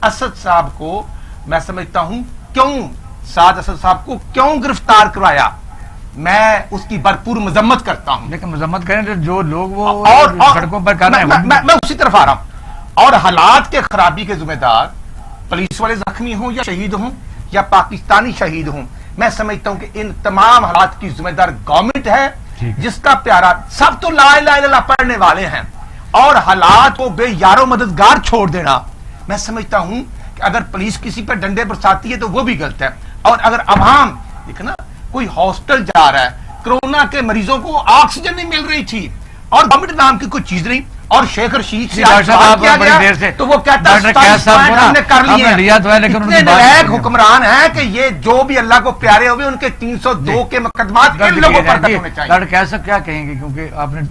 [SPEAKER 2] असद साहब को, मैं समझता हूं क्यों साद असद साहब को क्यों गिरफ्तार करवाया, मैं उसकी भरपूर मजम्मत करता हूं।
[SPEAKER 1] लेकिन मजम्मत करें जो लोग वो
[SPEAKER 2] और
[SPEAKER 1] सड़कों पर कर रहे हैं,
[SPEAKER 2] मैं उसी तरफ आ रहा हूं। और हालात के खराबी के जिम्मेदार
[SPEAKER 7] पुलिस वाले जख्मी हों या शहीद हों या पाकिस्तानी शहीद हों, मैं समझता हूं कि इन तमाम हालात की जिम्मेदार गवर्नमेंट है, जिसका प्यारा सब तो ला इलाहा इल्लल्लाह पढ़ने वाले हैं, और हालात को बेयारो मददगार छोड़ देना, मैं समझता हूं कि अगर पुलिस किसी पर डंडे बरसाती है तो वो भी गलत है। और अगर अवाम देखना, कोई हॉस्पिटल जा रहा है, कोरोना के मरीजों को ऑक्सीजन नहीं मिल रही थी और गवर्नमेंट नाम की कोई चीज नहीं, और शेख रशीद से आज बात किया गया तो वो कहता है हमने कर लिए। इतने नालायक हुक्मरान है कि ये जो भी अल्लाह को प्यारे हुए उनके 302 के मुकदमात इन लोगों पर तक होने चाहिए।
[SPEAKER 1] कैसा क्या कहेंगे, क्योंकि आपने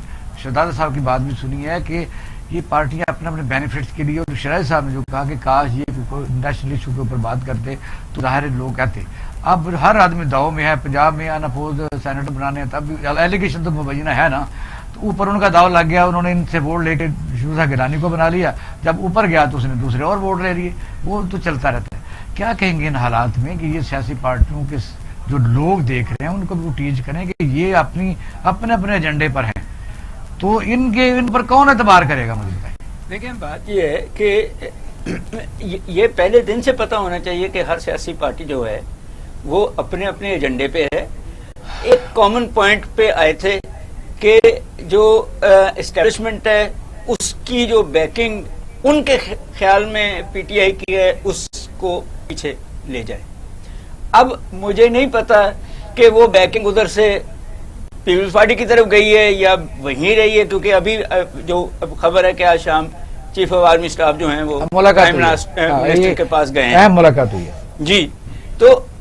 [SPEAKER 1] शहजादा साहब की बात भी सुनी है कि ये पार्टियां अपने अपने बेनिफिट्स के लिए, और शराय साहब ने जो कहा कि काश ये नेशनल इशू के ऊपर बात करते तो ज़ाहिर लोग कहते। अब हर आदमी दाव में है, पंजाब में अनअपोज सेनेटर बनाने हैं, तब एलिगेशन तो मुबैना है ना, तो ऊपर उनका दाव लग गया, उन्होंने इनसे वोट लेके शिवराज गिलानी को बना लिया, जब ऊपर गया तो उसने दूसरे और वोट ले लिए, वो तो चलता रहता है। क्या कहेंगे इन हालात में कि ये सियासी पार्टियों के जो लोग देख रहे हैं उनको भी टीच करें कि ये अपने अपने एजेंडे पर हैं, तो इन पर कौन एतबार करेगा? मुझे बताइए।
[SPEAKER 5] देखिए, बात ये है कि ये पहले दिन से पता होना चाहिए कि हर सियासी पार्टी जो है वो अपने अपने एजेंडे पे है। एक कॉमन पॉइंट पे आए थे कि जो एस्टेब्लिशमेंट है उसकी जो बैकिंग उनके ख्याल में पीटीआई की है उसको पीछे ले जाए। अब मुझे नहीं पता कि वो बैकिंग उधर से पीपल्स पार्टी की तरफ गई है या वहीं रही है, क्योंकि अभी जो खबर है कि आज शाम चीफ ऑफ आर्मी स्टाफ जो हैं वो प्राइम मिनिस्टर के पास गए हैं,
[SPEAKER 1] मुलाकात हुई है
[SPEAKER 5] जी।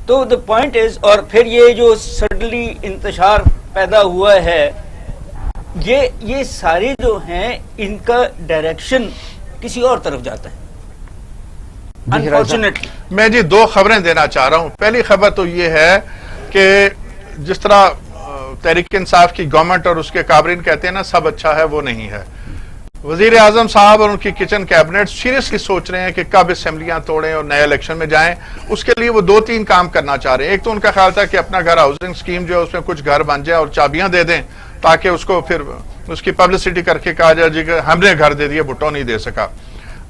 [SPEAKER 5] तो द पॉइंट इज, और फिर ये जो सडनली इंतशार पैदा हुआ है, ये सारे जो हैं इनका डायरेक्शन किसी और तरफ जाता है अनफॉर्चुनेटली।
[SPEAKER 3] मैं जी दो खबरें देना चाह रहा हूं। पहली खबर तो ये है कि जिस तरह तहरीक इंसाफ की गवर्नमेंट और उसके काबरीन कहते हैं ना सब अच्छा है, वो नहीं है। वजीर आजम साहब और उनकी किचन कैबिनेट सीरियसली सोच रहे हैं कि कब असेंबलियां तोड़ें और नए इलेक्शन में जाएं। उसके लिए वो 2-3 काम करना चाह रहे हैं। एक तो उनका ख्याल था कि अपना घर हाउसिंग स्कीम जो है उसमें कुछ घर बन जाए और चाबियां दे दें, ताकि उसको फिर उसकी पब्लिसिटी करके कहा जाए जी हमने घर दे दिया, भुट्टो नहीं दे सका।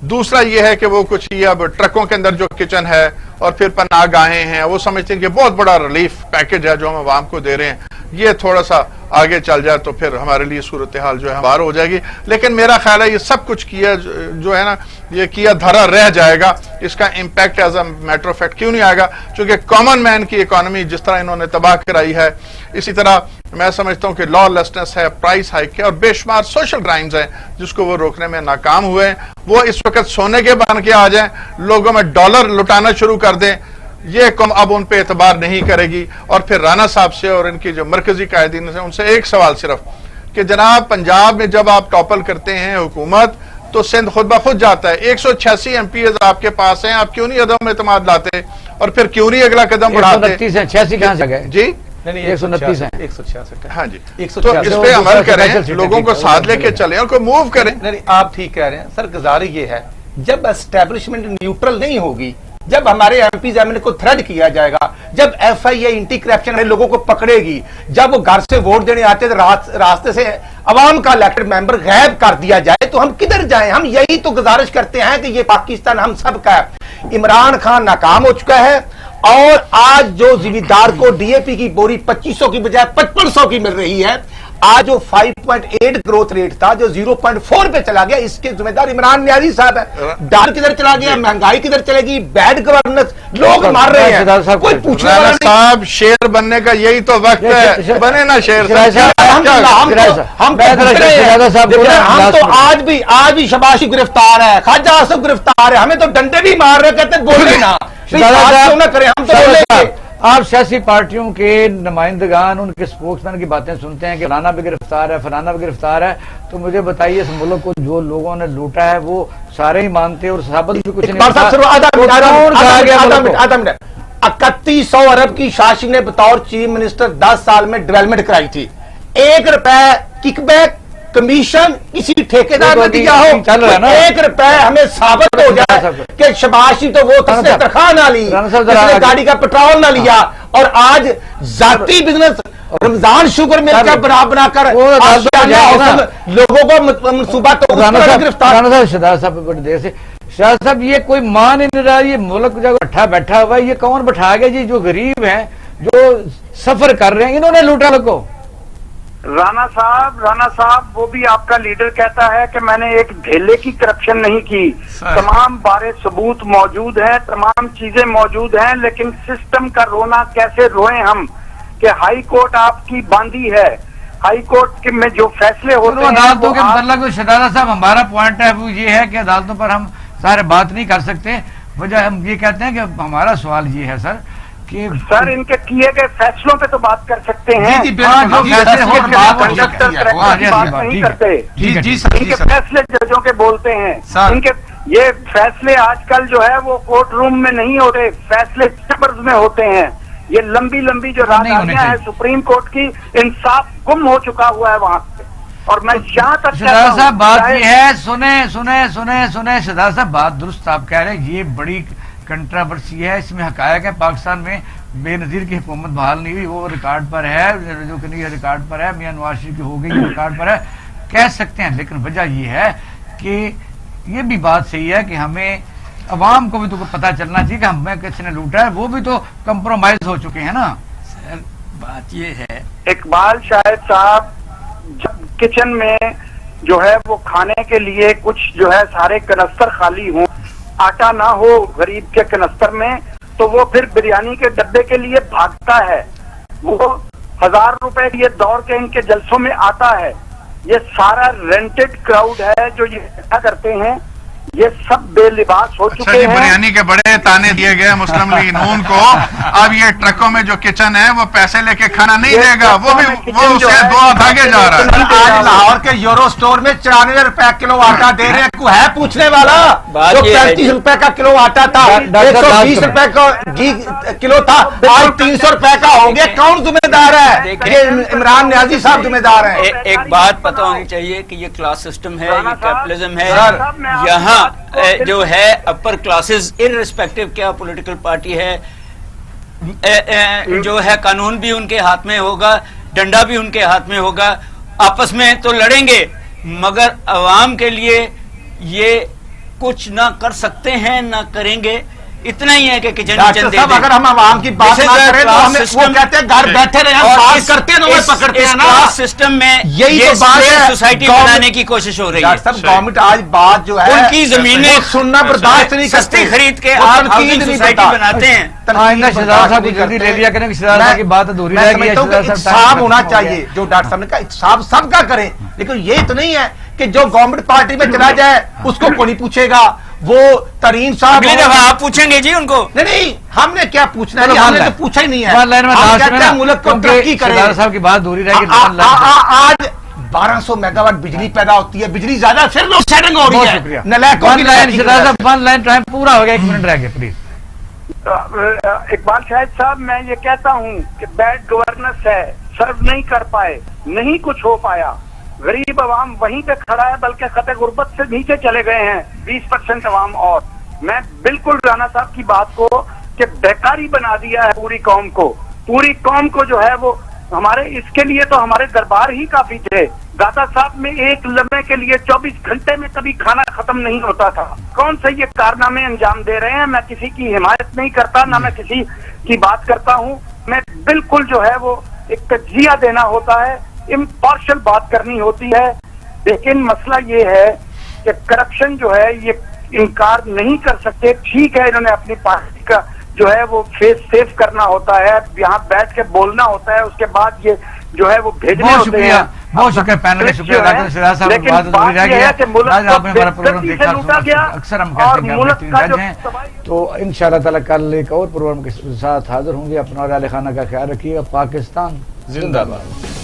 [SPEAKER 3] दूसरा ये है कि वो कुछ ये अब ट्रकों के अंदर जो किचन है और फिर पनाह गाहें हैं, वो समझते हैं कि बहुत बड़ा रिलीफ पैकेज है जो हम आवाम को दे रहे हैं, ये थोड़ा सा आगे चल जाए तो फिर हमारे लिए सूरत हाल जो है बाहर हो जाएगी। लेकिन मेरा ख्याल है ये सब कुछ किया जो है ना, ये किया धरा रह जाएगा। इसका impact as a matter of fact क्यों नहीं आएगा? क्योंकि कॉमन मैन की इकोनॉमी जिस तरह इन्होंने तबाह कराई है, इसी तरह मैं समझता हूं कि लॉलेसनेस है, प्राइस हाइक है और बेशुमार सोशल क्राइम्स हैं जिसको वो रोकने में नाकाम हुए हैं। वो इस वक्त सोने के बन के आ जाएं, लोगों में डॉलर लुटाना शुरू कर दें, ये कौम अब उन पे एतबार नहीं करेगी। और फिर राना साहब से और इनकी जो मरकजी कायदीन से उनसे एक सवाल सिर्फ कि जनाब पंजाब में जब आप टॉपल करते हैं हुकूमत तो सिंध खुद ब खुद जाता है। 186 एमपीएस आपके पास हैं, आप क्यों नहीं अदम एतमाद लाते और फिर क्यों नहीं अगला कदम बढ़ाते?
[SPEAKER 1] 86 कहां से गए
[SPEAKER 3] जी?
[SPEAKER 2] नहीं
[SPEAKER 1] 129 है,
[SPEAKER 2] 166
[SPEAKER 3] हाँ जी।
[SPEAKER 2] 166
[SPEAKER 3] तो इस पे अमल करें, लोगों को साथ लेके चलें और कोई मूव करें।
[SPEAKER 2] नहीं आप ठीक कह रहे हैं सर। गुजारिश ये है जब एस्टेब्लिशमेंट न्यूट्रल नहीं होगी, जब हमारे एमपीज एमएलए को थ्रेड किया जाएगा, जब एफआईए एंटी करप्शन में लोगों को पकड़ेगी, जब वो घर से वोट देने आते तो रास्ते से अवाम का इलेक्टेड मेंबर गायब कर दिया जाए, तो हम किधर जाएं? हम यही तो गुजारिश करते हैं कि ये पाकिस्तान हम सब का है। इमरान खान नाकाम हो चुका है और आज जो जिम्मेदार को डीएपी की बोरी 2500 की बजाय 5500 की मिल रही है, आज जो 5.8 ग्रोथ रेट था जो 0.4 पे चला गया, इसके जिम्मेदार इमरान न्याजी साहब है। डॉलर किधर चला गया, महंगाई किधर चलेगी, बैड गवर्नेंस, लोग मार रहे हैं, कोई पूछने वाला नहीं।
[SPEAKER 3] साहब शेर बनने का यही तो वक्त है, बने ना शेर।
[SPEAKER 5] हम तो आज भी शबाशी गिरफ्तार है, ख्वाजा आसिफ गिरफ्तार है, हमें तो डंडे भी मार रहे, कहते बोले ना करें, हम तो बोलेंगे।
[SPEAKER 1] आप सियासी पार्टियों के नुमाइंदगान उनके स्पोक्समैन की बातें सुनते हैं कि फलाना भी गिरफ्तार है, फलाना भी गिरफ्तार है, तो मुझे बताइए इस मुल्क को जो लोगों ने लूटा है वो सारे ही मानते हैं और साबित भी कुछ नहीं।
[SPEAKER 7] 3100 अरब की शाशी ने बतौर चीफ मिनिस्टर 10 साल में डेवलपमेंट कराई थी। 1 रुपए किकबैक कमीशन किसी ठेकेदार ने दिया हो, 1 रुपए हमें साबित हो जाए कि शबाशी तो वो किसने तनख्वाह ना ली, किसने गाड़ी का पेट्रोल ना लिया, और आज जाती बिजनेस रमजान शुगर मिलकर बना कर लोगों को मनसूबा तो गिरफ्तार।
[SPEAKER 1] शहजाद साहब बड़ी देर से شاہ صاحب یہ کوئی مان ہی نہیں رہا، یہ ملک جو بٹھا بیٹھا ہوا ہے، یہ کون بٹھا گیا جی؟ جو غریب ہیں، جو سفر کر رہے ہیں، انہوں نے لوٹا لگو۔
[SPEAKER 6] رانا صاحب وہ بھی آپ کا لیڈر کہتا ہے کہ میں نے ایک ڈھیلے کی کرپشن نہیں کی، تمام بارے ثبوت موجود ہیں، تمام چیزیں موجود ہیں، لیکن سسٹم کا رونا کیسے روئیں ہم کہ ہائی کورٹ آپ کی باندھی ہے، ہائی کورٹ میں جو فیصلے ہوتے ہیں
[SPEAKER 1] عدالتوں کے متعلق شہزادہ صاحب ہمارا پوائنٹ ہے وہ یہ ہے کہ عدالتوں پر ہم سارے بات نہیں کر سکتے، وجہ ہم یہ کہتے ہیں کہ ہمارا سوال یہ ہے سر کہ
[SPEAKER 6] سر ان کے کیے گئے فیصلوں پہ تو بات کر سکتے ہیں،
[SPEAKER 7] جی بالکل
[SPEAKER 6] ان کے فیصلے ججوں کے بولتے ہیں، ان کے یہ فیصلے آج کل جو ہے وہ کورٹ روم میں نہیں ہوتے، فیصلے چیمبرز میں ہوتے ہیں، یہ لمبی لمبی جو راداریاں ہیں سپریم کورٹ کی، انصاف گم ہو چکا ہوا ہے وہاں سے، اور میں یہاں تک
[SPEAKER 1] شہزادہ صاحب بات یہ ہے، سنیں شہزادہ صاحب بات درست آپ کہہ رہے ہیں، یہ بڑی کنٹراورسی ہے، اس میں حقائق ہے پاکستان میں بے نظیر کی حکومت بحال نہیں ہوئی، وہ ریکارڈ پر ہے، جو کہ نہیں ریکارڈ پر ہے، میاں نواز شریف کی ہو گئی ریکارڈ پر ہے، کہہ سکتے ہیں، لیکن وجہ یہ ہے کہ یہ بھی بات صحیح ہے کہ ہمیں عوام کو بھی تو پتہ چلنا چاہیے کہ ہمیں کس نے لوٹا ہے، وہ بھی تو کمپرومائز ہو چکے ہیں نا۔
[SPEAKER 5] سر بات یہ ہے
[SPEAKER 6] اقبال شاہد صاحب جب کچن میں جو ہے وہ کھانے کے لیے کچھ جو ہے سارے کنستر خالی ہوں، آٹا نہ ہو غریب کے کنستر میں، تو وہ پھر بریانی کے ڈبے کے لیے بھاگتا ہے، وہ 1000 روپے یہ دوڑ کے ان کے جلسوں میں آتا ہے، یہ سارا رینٹڈ کراؤڈ ہے جو یہ اکٹھا کرتے ہیں، یہ سب بے لباس ہو چکے ہیں۔
[SPEAKER 3] بریانی کے بڑے تانے دیے گئے مسلم لیگ نون کو، اب یہ ٹرکوں میں جو کچن ہے وہ پیسے لے کے کھانا نہیں دے گا، وہ اسے دعا بھاگے جا رہا ہے۔
[SPEAKER 7] آج لاہور کے یورو سٹور میں 94 روپے کلو آٹا دے رہے ہیں، کوئی ہے پوچھنے والا؟ جو 35 روپے کا کلو آٹا تھا، 120 روپے کا گھی کلو تھا، آج 300 روپے کا ہو گیا، کون ذمہ دار ہے؟ یہ عمران نیازی صاحب ذمہ دار ہیں۔
[SPEAKER 5] ایک بات پتہ ہونی چاہیے کہ یہ کلاس سسٹم ہے، یہ کیپٹلزم ہے، یہاں جو ہے اپر کلاسز ارریسپیکٹو کیا پولیٹیکل پارٹی ہے، جو ہے قانون بھی ان کے ہاتھ میں ہوگا، ڈنڈا بھی ان کے ہاتھ میں ہوگا، آپس میں تو لڑیں گے مگر عوام کے لیے یہ کچھ نہ کر سکتے ہیں نہ کریں گے، اتنا ہی ہے کہ کچن
[SPEAKER 7] ڈاکٹر صاحب اگر ہم عوام کی بات نہ کریں تو ہمیں وہ کہتے ہیں گھر بیٹھے رہے ہیں، بات کرتے ہیں نا وہ پکڑتے ہیں نا۔
[SPEAKER 5] کلاس سسٹم میں
[SPEAKER 7] یہی تو بات ہے،
[SPEAKER 5] سوسائٹی بنانے کی کوشش ہو رہی ہے۔
[SPEAKER 7] ڈاکٹر صاحب گورنمنٹ آج بات جو ہے
[SPEAKER 5] ان کی زمینیں
[SPEAKER 7] سننا برداشت نہیں کرتے،
[SPEAKER 5] سستی خرید کے آپ ہاؤسنگ سوسائٹی بناتے ہیں۔
[SPEAKER 1] آئندہ شہزادہ صاحب کو جلدی لے لیا کریں کہ شہزادہ صاحب کی بات ادھوری رہ گئی ہے،
[SPEAKER 7] انصاف ہونا چاہیے، جو ڈاکٹر صاحب نے کہا انصاف سب کا کریں، لیکن یہ تو نہیں ہے کہ جو گورنمنٹ پارٹی میں چلا جائے اس کو کوئی نہیں پوچھے گا، وہ ترین صاحب
[SPEAKER 5] اگلی دفعہ آپ پوچھیں گے جی ان کو؟
[SPEAKER 7] نہیں ہم نے کیا پوچھنا ہے، ہم نے تو پوچھا ہی نہیں ہے،
[SPEAKER 1] ہم
[SPEAKER 7] کہتے ہیں ملک کو ترقی کریں۔
[SPEAKER 1] شہزادہ صاحب کی بات ادھوری رہ گئی،
[SPEAKER 7] آج 1200 میگا واٹ بجلی پیدا ہوتی ہے، بجلی زیادہ پھر لوڈ شیڈنگ ہو رہی ہے، نلائکوں کی
[SPEAKER 1] شہزادہ صاحب ون لائن ٹائم پورا ہو گیا، 1 منٹ رہ گیا پلیز۔
[SPEAKER 6] اقبال شاہد صاحب میں یہ کہتا ہوں کہ بیڈ گورننس ہے، سرو نہیں کر پائے، نہیں کچھ ہو پایا، غریب عوام وہیں پہ کھڑا ہے، بلکہ خطے غربت سے نیچے چلے گئے ہیں 20% عوام، اور میں بالکل رانا صاحب کی بات کو کہ بیکاری بنا دیا ہے پوری قوم کو جو ہے وہ ہمارے اس کے لیے تو ہمارے دربار ہی کافی تھے، داتا صاحب میں ایک لمحے کے لیے 24 گھنٹے میں کبھی کھانا ختم نہیں ہوتا تھا، کون سے یہ کارنامے انجام دے رہے ہیں؟ میں کسی کی حمایت نہیں کرتا، نہ میں کسی کی بات کرتا ہوں، میں بالکل جو ہے وہ ایک تجزیہ دینا ہوتا ہے، امپارشل بات کرنی ہوتی ہے، لیکن مسئلہ یہ ہے کہ کرپشن جو ہے یہ انکار نہیں کر سکتے، ٹھیک ہے انہوں نے اپنی پارٹی کا جو ہے وہ فیس سیف کرنا ہوتا ہے، یہاں بیٹھ کے بولنا ہوتا ہے، اس کے بعد یہ جو ہے وہ بھیجنے ہوتے ہیں۔
[SPEAKER 1] بہت شکریہ پینل کا، شکریہ ڈاکٹر شہزادہ صاحب،
[SPEAKER 6] لیکن
[SPEAKER 1] بات ادھوری رہ گئی ہے کہ آپ نے ہمارا پروگرام دیکھا، اکثر ہم کہتے ہیں کہ آپ جج ہیں، تو انشاءاللہ تعالیٰ کل ایک اور پروگرام کے ساتھ حاضر ہوں گے۔ اپنا اور اہل خانہ کا خیال رکھیے گا۔ پاکستان زندہ باد۔